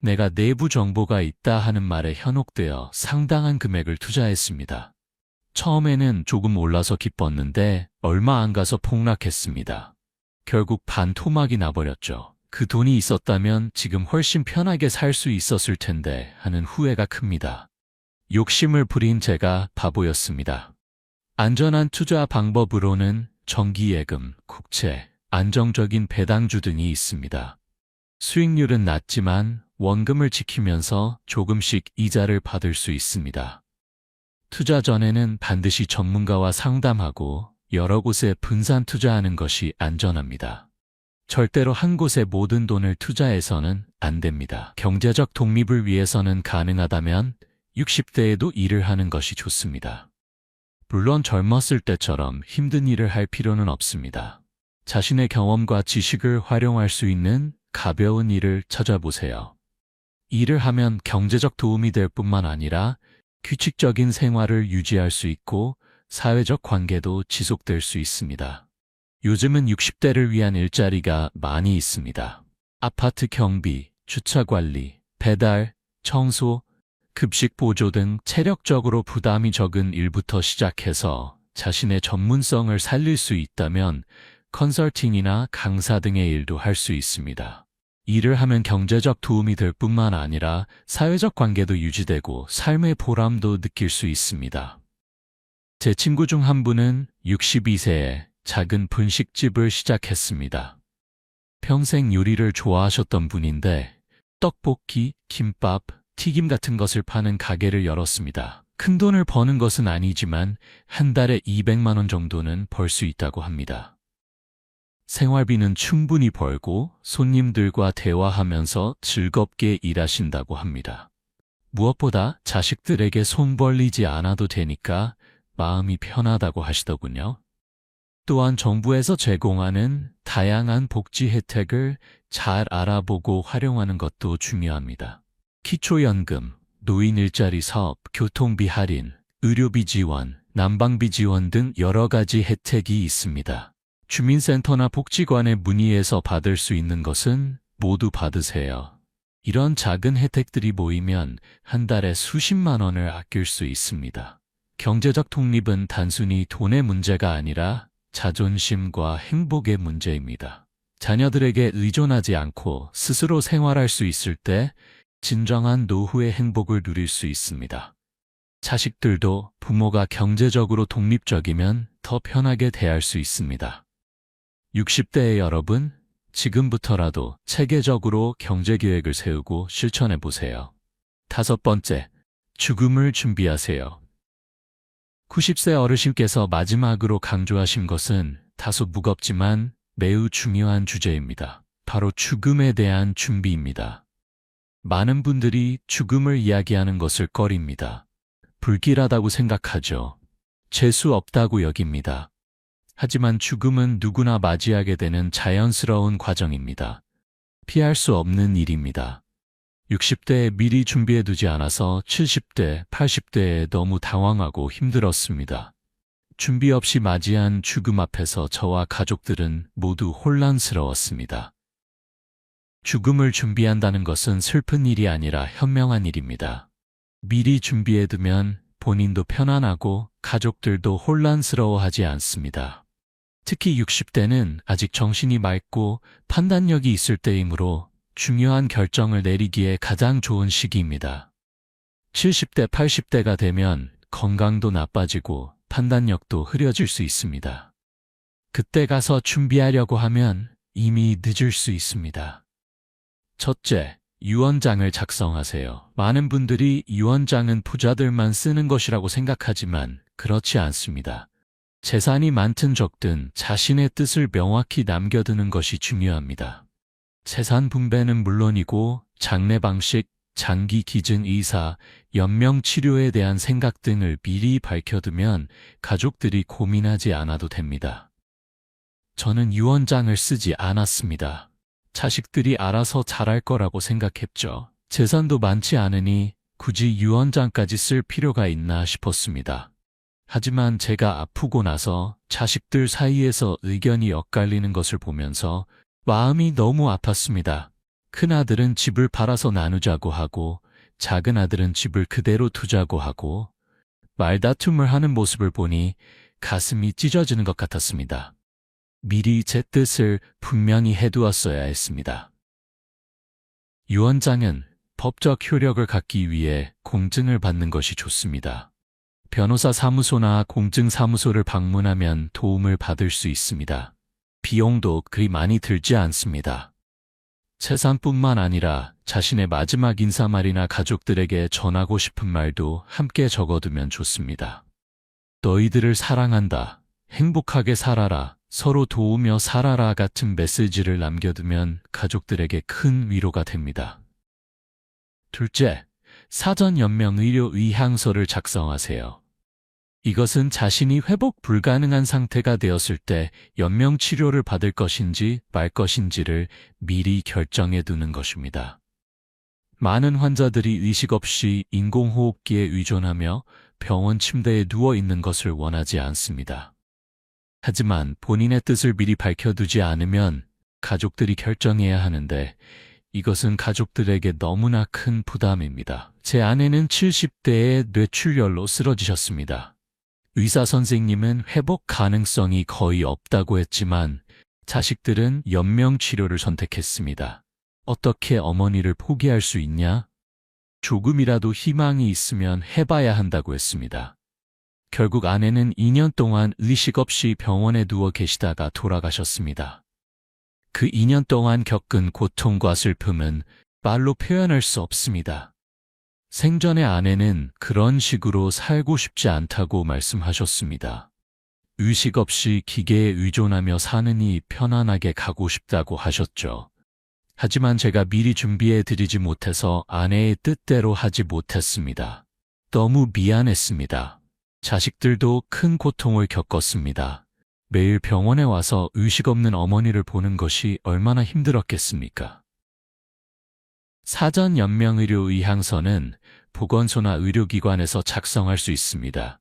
내가 내부 정보가 있다 하는 말에 현혹되어 상당한 금액을 투자했습니다. 처음에는 조금 올라서 기뻤는데 얼마 안 가서 폭락했습니다. 결국 반토막이 나버렸죠. 그 돈이 있었다면 지금 훨씬 편하게 살 수 있었을 텐데 하는 후회가 큽니다. 욕심을 부린 제가 바보였습니다. 안전한 투자 방법으로는 정기예금, 국채, 안정적인 배당주 등이 있습니다. 수익률은 낮지만 원금을 지키면서 조금씩 이자를 받을 수 있습니다. 투자 전에는 반드시 전문가와 상담하고 여러 곳에 분산 투자하는 것이 안전합니다. 절대로 한 곳에 모든 돈을 투자해서는 안 됩니다. 경제적 독립을 위해서는 가능하다면 60대에도 일을 하는 것이 좋습니다. 물론 젊었을 때처럼 힘든 일을 할 필요는 없습니다. 자신의 경험과 지식을 활용할 수 있는 가벼운 일을 찾아보세요. 일을 하면 경제적 도움이 될 뿐만 아니라 규칙적인 생활을 유지할 수 있고 사회적 관계도 지속될 수 있습니다. 요즘은 60대를 위한 일자리가 많이 있습니다. 아파트 경비, 주차 관리, 배달, 청소, 급식 보조 등 체력적으로 부담이 적은 일부터 시작해서 자신의 전문성을 살릴 수 있다면 컨설팅이나 강사 등의 일도 할 수 있습니다. 일을 하면 경제적 도움이 될 뿐만 아니라 사회적 관계도 유지되고 삶의 보람도 느낄 수 있습니다. 제 친구 중 한 분은 62세에 작은 분식집을 시작했습니다. 평생 요리를 좋아하셨던 분인데 떡볶이, 김밥, 튀김 같은 것을 파는 가게를 열었습니다. 큰 돈을 버는 것은 아니지만 한 달에 200만 원 정도는 벌 수 있다고 합니다. 생활비는 충분히 벌고 손님들과 대화하면서 즐겁게 일하신다고 합니다. 무엇보다 자식들에게 손 벌리지 않아도 되니까 마음이 편하다고 하시더군요. 또한 정부에서 제공하는 다양한 복지 혜택을 잘 알아보고 활용하는 것도 중요합니다. 기초연금, 노인 일자리 사업, 교통비 할인, 의료비 지원, 난방비 지원 등 여러 가지 혜택이 있습니다. 주민센터나 복지관에 문의해서 받을 수 있는 것은 모두 받으세요. 이런 작은 혜택들이 모이면 한 달에 수십만 원을 아낄 수 있습니다. 경제적 독립은 단순히 돈의 문제가 아니라 자존심과 행복의 문제입니다. 자녀들에게 의존하지 않고 스스로 생활할 수 있을 때 진정한 노후의 행복을 누릴 수 있습니다. 자식들도 부모가 경제적으로 독립적이면 더 편하게 대할 수 있습니다. 60대의 여러분, 지금부터라도 체계적으로 경제계획을 세우고 실천해보세요. 5번째, 죽음을 준비하세요. 90세 어르신께서 마지막으로 강조하신 것은 다소 무겁지만 매우 중요한 주제입니다. 바로 죽음에 대한 준비입니다. 많은 분들이 죽음을 이야기하는 것을 꺼립니다. 불길하다고 생각하죠. 재수 없다고 여깁니다. 하지만 죽음은 누구나 맞이하게 되는 자연스러운 과정입니다. 피할 수 없는 일입니다. 60대에 미리 준비해두지 않아서 70대, 80대에 너무 당황하고 힘들었습니다. 준비 없이 맞이한 죽음 앞에서 저와 가족들은 모두 혼란스러웠습니다. 죽음을 준비한다는 것은 슬픈 일이 아니라 현명한 일입니다. 미리 준비해두면 본인도 편안하고 가족들도 혼란스러워하지 않습니다. 특히 60대는 아직 정신이 맑고 판단력이 있을 때이므로 중요한 결정을 내리기에 가장 좋은 시기입니다. 70대, 80대가 되면 건강도 나빠지고 판단력도 흐려질 수 있습니다. 그때 가서 준비하려고 하면 이미 늦을 수 있습니다. 첫째, 유언장을 작성하세요. 많은 분들이 유언장은 부자들만 쓰는 것이라고 생각하지만 그렇지 않습니다. 재산이 많든 적든 자신의 뜻을 명확히 남겨두는 것이 중요합니다. 재산 분배는 물론이고 장례 방식, 장기 기증 의사, 연명 치료에 대한 생각 등을 미리 밝혀두면 가족들이 고민하지 않아도 됩니다. 저는 유언장을 쓰지 않았습니다. 자식들이 알아서 잘할 거라고 생각했죠. 재산도 많지 않으니 굳이 유언장까지 쓸 필요가 있나 싶었습니다. 하지만 제가 아프고 나서 자식들 사이에서 의견이 엇갈리는 것을 보면서 마음이 너무 아팠습니다. 큰아들은 집을 팔아서 나누자고 하고 작은아들은 집을 그대로 두자고 하고 말다툼을 하는 모습을 보니 가슴이 찢어지는 것 같았습니다. 미리 제 뜻을 분명히 해두었어야 했습니다. 유언장은 법적 효력을 갖기 위해 공증을 받는 것이 좋습니다. 변호사 사무소나 공증사무소를 방문하면 도움을 받을 수 있습니다. 비용도 그리 많이 들지 않습니다. 재산뿐만 아니라 자신의 마지막 인사말이나 가족들에게 전하고 싶은 말도 함께 적어두면 좋습니다. 너희들을 사랑한다. 행복하게 살아라. 서로 도우며 살아라 같은 메시지를 남겨두면 가족들에게 큰 위로가 됩니다. 둘째, 사전 연명 의료 의향서를 작성하세요. 이것은 자신이 회복 불가능한 상태가 되었을 때 연명 치료를 받을 것인지 말 것인지를 미리 결정해 두는 것입니다. 많은 환자들이 의식 없이 인공호흡기에 의존하며 병원 침대에 누워 있는 것을 원하지 않습니다. 하지만 본인의 뜻을 미리 밝혀두지 않으면 가족들이 결정해야 하는데 이것은 가족들에게 너무나 큰 부담입니다. 제 아내는 70대에 뇌출혈로 쓰러지셨습니다. 의사 선생님은 회복 가능성이 거의 없다고 했지만 자식들은 연명 치료를 선택했습니다. 어떻게 어머니를 포기할 수 있냐? 조금이라도 희망이 있으면 해봐야 한다고 했습니다. 결국 아내는 2년 동안 의식 없이 병원에 누워 계시다가 돌아가셨습니다. 그 2년 동안 겪은 고통과 슬픔은 말로 표현할 수 없습니다. 생전에 아내는 그런 식으로 살고 싶지 않다고 말씀하셨습니다. 의식 없이 기계에 의존하며 사느니 편안하게 가고 싶다고 하셨죠. 하지만 제가 미리 준비해 드리지 못해서 아내의 뜻대로 하지 못했습니다. 너무 미안했습니다. 자식들도 큰 고통을 겪었습니다. 매일 병원에 와서 의식 없는 어머니를 보는 것이 얼마나 힘들었겠습니까? 사전 연명의료 의향서는 보건소나 의료기관에서 작성할 수 있습니다.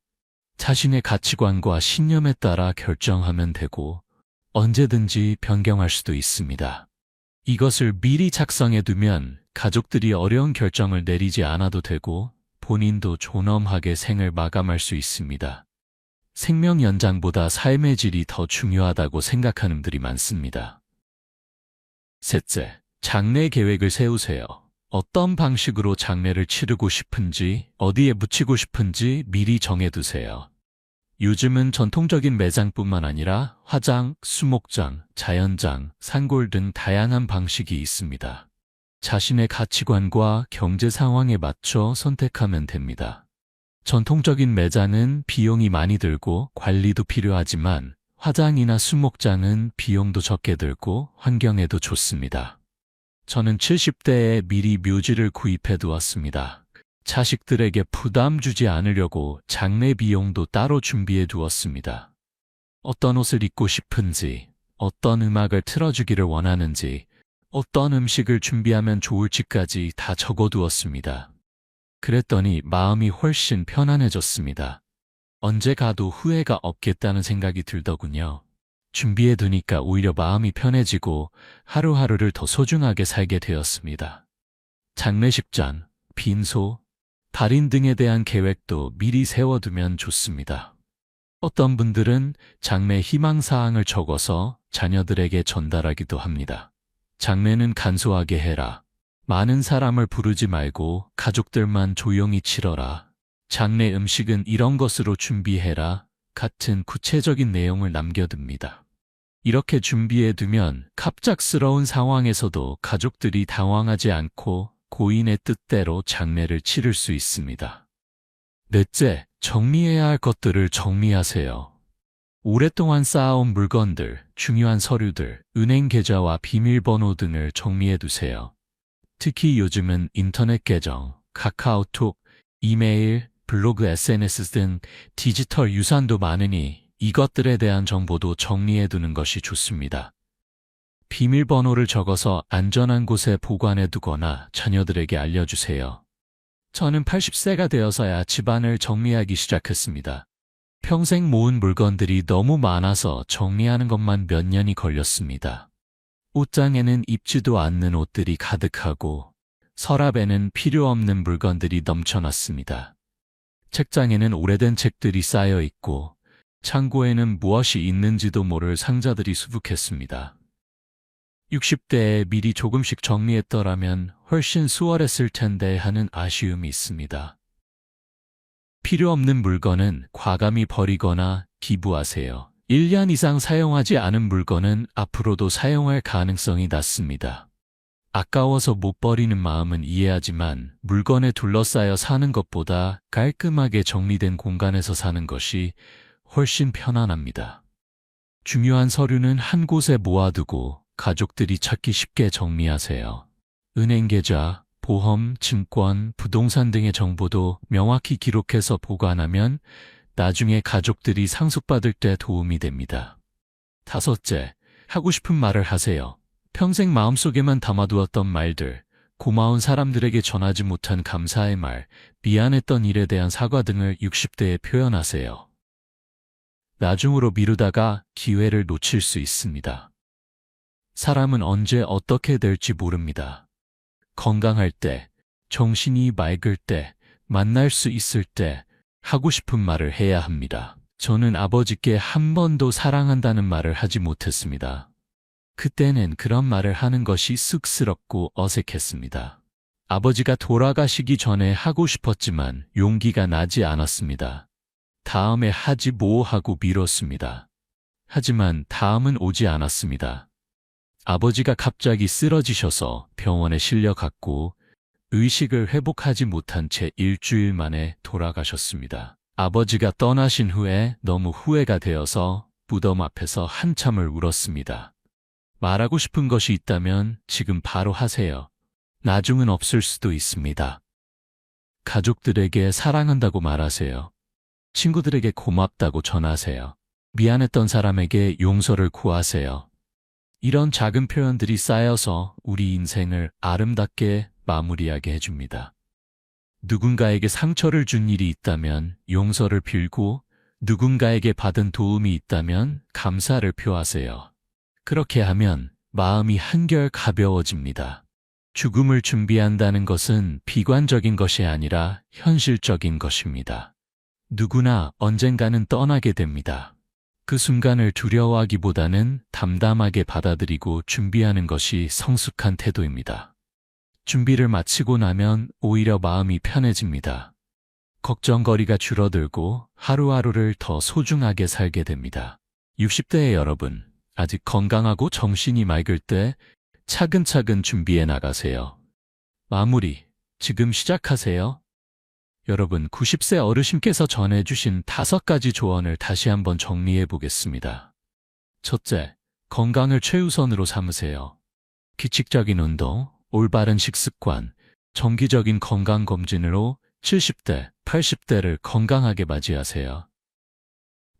자신의 가치관과 신념에 따라 결정하면 되고 언제든지 변경할 수도 있습니다. 이것을 미리 작성해 두면 가족들이 어려운 결정을 내리지 않아도 되고 본인도 존엄하게 생을 마감할 수 있습니다. 생명 연장보다 삶의 질이 더 중요하다고 생각하는 분들이 많습니다. 셋째, 장례 계획을 세우세요. 어떤 방식으로 장례를 치르고 싶은지, 어디에 묻히고 싶은지 미리 정해두세요. 요즘은 전통적인 매장뿐만 아니라 화장, 수목장, 자연장, 산골 등 다양한 방식이 있습니다. 자신의 가치관과 경제 상황에 맞춰 선택하면 됩니다. 전통적인 매장은 비용이 많이 들고 관리도 필요하지만 화장이나 수목장은 비용도 적게 들고 환경에도 좋습니다. 저는 70대에 미리 묘지를 구입해 두었습니다. 자식들에게 부담 주지 않으려고 장례 비용도 따로 준비해 두었습니다. 어떤 옷을 입고 싶은지, 어떤 음악을 틀어주기를 원하는지, 어떤 음식을 준비하면 좋을지까지 다 적어 두었습니다. 그랬더니 마음이 훨씬 편안해졌습니다. 언제 가도 후회가 없겠다는 생각이 들더군요. 준비해 두니까 오히려 마음이 편해지고 하루하루를 더 소중하게 살게 되었습니다. 장례식장, 빈소, 달인 등에 대한 계획도 미리 세워두면 좋습니다. 어떤 분들은 장례 희망사항을 적어서 자녀들에게 전달하기도 합니다. 장례는 간소하게 해라. 많은 사람을 부르지 말고 가족들만 조용히 치러라. 장례 음식은 이런 것으로 준비해라. 같은 구체적인 내용을 남겨둡니다. 이렇게 준비해두면 갑작스러운 상황에서도 가족들이 당황하지 않고 고인의 뜻대로 장례를 치를 수 있습니다. 넷째, 정리해야 할 것들을 정리하세요. 오랫동안 쌓아온 물건들, 중요한 서류들, 은행 계좌와 비밀번호 등을 정리해두세요. 특히 요즘은 인터넷 계정, 카카오톡, 이메일, 블로그, SNS 등 디지털 유산도 많으니 이것들에 대한 정보도 정리해두는 것이 좋습니다. 비밀번호를 적어서 안전한 곳에 보관해두거나 자녀들에게 알려주세요. 저는 80세가 되어서야 집안을 정리하기 시작했습니다. 평생 모은 물건들이 너무 많아서 정리하는 것만 몇 년이 걸렸습니다. 옷장에는 입지도 않는 옷들이 가득하고 서랍에는 필요 없는 물건들이 넘쳐났습니다. 책장에는 오래된 책들이 쌓여 있고 창고에는 무엇이 있는지도 모를 상자들이 수북했습니다. 60대에 미리 조금씩 정리했더라면 훨씬 수월했을 텐데 하는 아쉬움이 있습니다. 필요 없는 물건은 과감히 버리거나 기부하세요. 1년 이상 사용하지 않은 물건은 앞으로도 사용할 가능성이 낮습니다. 아까워서 못 버리는 마음은 이해하지만 물건에 둘러싸여 사는 것보다 깔끔하게 정리된 공간에서 사는 것이 훨씬 편안합니다. 중요한 서류는 한 곳에 모아두고 가족들이 찾기 쉽게 정리하세요. 은행 계좌, 보험, 증권, 부동산 등의 정보도 명확히 기록해서 보관하면 나중에 가족들이 상속받을 때 도움이 됩니다. 다섯째, 하고 싶은 말을 하세요. 평생 마음속에만 담아두었던 말들, 고마운 사람들에게 전하지 못한 감사의 말, 미안했던 일에 대한 사과 등을 60대에 표현하세요. 나중으로 미루다가 기회를 놓칠 수 있습니다. 사람은 언제 어떻게 될지 모릅니다. 건강할 때, 정신이 맑을 때, 만날 수 있을 때 하고 싶은 말을 해야 합니다. 저는 아버지께 한 번도 사랑한다는 말을 하지 못했습니다. 그때는 그런 말을 하는 것이 쑥스럽고 어색했습니다. 아버지가 돌아가시기 전에 하고 싶었지만 용기가 나지 않았습니다. 다음에 하지 뭐 하고 미뤘습니다. 하지만 다음은 오지 않았습니다. 아버지가 갑자기 쓰러지셔서 병원에 실려갔고 의식을 회복하지 못한 채 일주일 만에 돌아가셨습니다. 아버지가 떠나신 후에 너무 후회가 되어서 무덤 앞에서 한참을 울었습니다. 말하고 싶은 것이 있다면 지금 바로 하세요. 나중은 없을 수도 있습니다. 가족들에게 사랑한다고 말하세요. 친구들에게 고맙다고 전하세요. 미안했던 사람에게 용서를 구하세요. 이런 작은 표현들이 쌓여서 우리 인생을 아름답게 마무리하게 해줍니다. 누군가에게 상처를 준 일이 있다면 용서를 빌고 누군가에게 받은 도움이 있다면 감사를 표하세요. 그렇게 하면 마음이 한결 가벼워집니다. 죽음을 준비한다는 것은 비관적인 것이 아니라 현실적인 것입니다. 누구나 언젠가는 떠나게 됩니다. 그 순간을 두려워하기보다는 담담하게 받아들이고 준비하는 것이 성숙한 태도입니다. 준비를 마치고 나면 오히려 마음이 편해집니다. 걱정거리가 줄어들고 하루하루를 더 소중하게 살게 됩니다. 60대의 여러분, 아직 건강하고 정신이 맑을 때 차근차근 준비해 나가세요. 마무리, 지금 시작하세요. 여러분, 90세 어르신께서 전해주신 5가지 조언을 다시 한번 정리해 보겠습니다. 첫째, 건강을 최우선으로 삼으세요. 규칙적인 운동, 올바른 식습관, 정기적인 건강검진으로 70대, 80대를 건강하게 맞이하세요.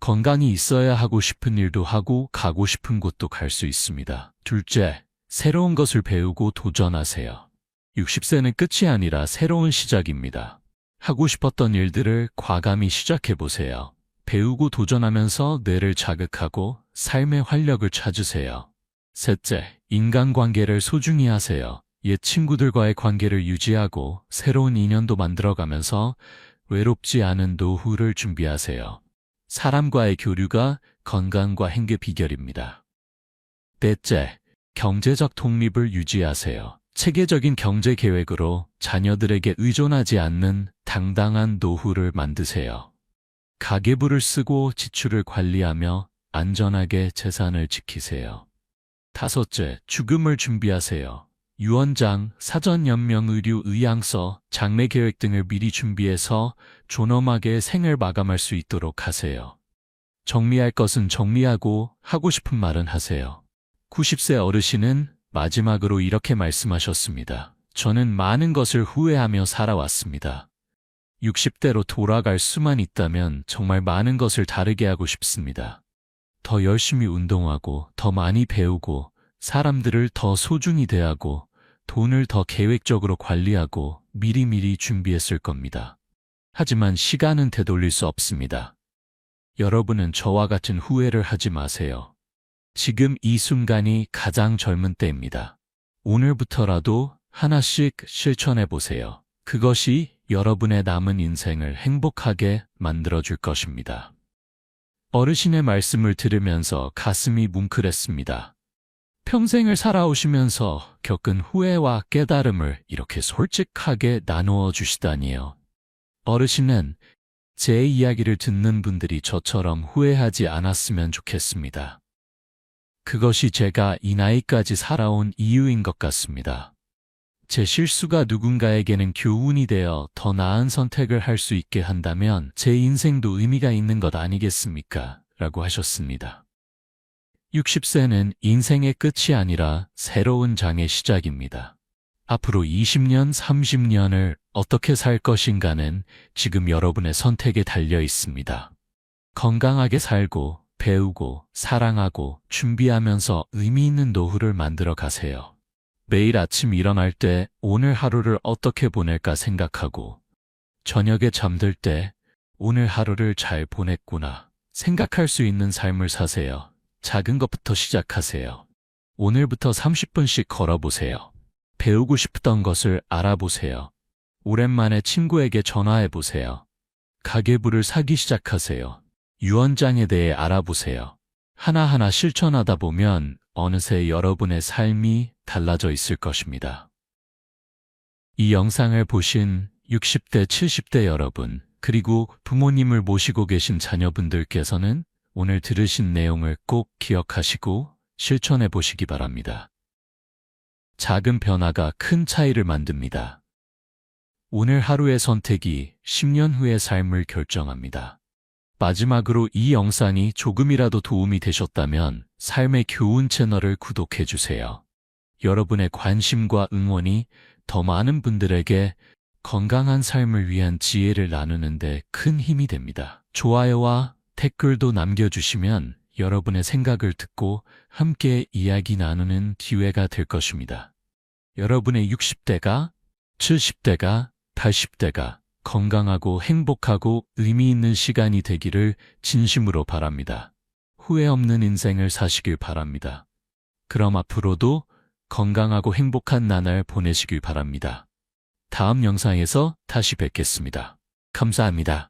건강이 있어야 하고 싶은 일도 하고 가고 싶은 곳도 갈 수 있습니다. 둘째, 새로운 것을 배우고 도전하세요. 60세는 끝이 아니라 새로운 시작입니다. 하고 싶었던 일들을 과감히 시작해보세요. 배우고 도전하면서 뇌를 자극하고 삶의 활력을 찾으세요. 셋째, 인간관계를 소중히 하세요. 옛 친구들과의 관계를 유지하고 새로운 인연도 만들어가면서 외롭지 않은 노후를 준비하세요. 사람과의 교류가 건강과 행복의 비결입니다. 넷째, 경제적 독립을 유지하세요. 체계적인 경제 계획으로 자녀들에게 의존하지 않는 당당한 노후를 만드세요. 가계부를 쓰고 지출을 관리하며 안전하게 재산을 지키세요. 다섯째, 죽음을 준비하세요. 유언장, 사전연명 의료 의향서, 장례 계획 등을 미리 준비해서 존엄하게 생을 마감할 수 있도록 하세요. 정리할 것은 정리하고 하고 싶은 말은 하세요. 90세 어르신은 마지막으로 이렇게 말씀하셨습니다. 저는 많은 것을 후회하며 살아왔습니다. 60대로 돌아갈 수만 있다면 정말 많은 것을 다르게 하고 싶습니다. 더 열심히 운동하고 더 많이 배우고 사람들을 더 소중히 대하고 돈을 더 계획적으로 관리하고 미리미리 준비했을 겁니다. 하지만 시간은 되돌릴 수 없습니다. 여러분은 저와 같은 후회를 하지 마세요. 지금 이 순간이 가장 젊은 때입니다. 오늘부터라도 하나씩 실천해 보세요. 그것이 여러분의 남은 인생을 행복하게 만들어줄 것입니다. 어르신의 말씀을 들으면서 가슴이 뭉클했습니다. 평생을 살아오시면서 겪은 후회와 깨달음을 이렇게 솔직하게 나누어 주시다니요. 어르신은 제 이야기를 듣는 분들이 저처럼 후회하지 않았으면 좋겠습니다. 그것이 제가 이 나이까지 살아온 이유인 것 같습니다. 제 실수가 누군가에게는 교훈이 되어 더 나은 선택을 할 수 있게 한다면 제 인생도 의미가 있는 것 아니겠습니까? 라고 하셨습니다. 60세는 인생의 끝이 아니라 새로운 장의 시작입니다. 앞으로 20년, 30년을 어떻게 살 것인가는 지금 여러분의 선택에 달려 있습니다. 건강하게 살고, 배우고, 사랑하고, 준비하면서 의미 있는 노후를 만들어 가세요. 매일 아침 일어날 때 오늘 하루를 어떻게 보낼까 생각하고, 저녁에 잠들 때 오늘 하루를 잘 보냈구나 생각할 수 있는 삶을 사세요. 작은 것부터 시작하세요. 오늘부터 30분씩 걸어보세요. 배우고 싶던 것을 알아보세요. 오랜만에 친구에게 전화해보세요. 가계부를 사기 시작하세요. 유언장에 대해 알아보세요. 하나하나 실천하다 보면 어느새 여러분의 삶이 달라져 있을 것입니다. 이 영상을 보신 60대, 70대 여러분, 그리고 부모님을 모시고 계신 자녀분들께서는 오늘 들으신 내용을 꼭 기억하시고 실천해 보시기 바랍니다. 작은 변화가 큰 차이를 만듭니다. 오늘 하루의 선택이 10년 후의 삶을 결정합니다. 마지막으로 이 영상이 조금이라도 도움이 되셨다면 삶의 교훈 채널을 구독해 주세요. 여러분의 관심과 응원이 더 많은 분들에게 건강한 삶을 위한 지혜를 나누는 데 큰 힘이 됩니다. 좋아요와 댓글도 남겨주시면 여러분의 생각을 듣고 함께 이야기 나누는 기회가 될 것입니다. 여러분의 60대가, 70대가, 80대가 건강하고 행복하고 의미 있는 시간이 되기를 진심으로 바랍니다. 후회 없는 인생을 사시길 바랍니다. 그럼 앞으로도 건강하고 행복한 나날 보내시길 바랍니다. 다음 영상에서 다시 뵙겠습니다. 감사합니다.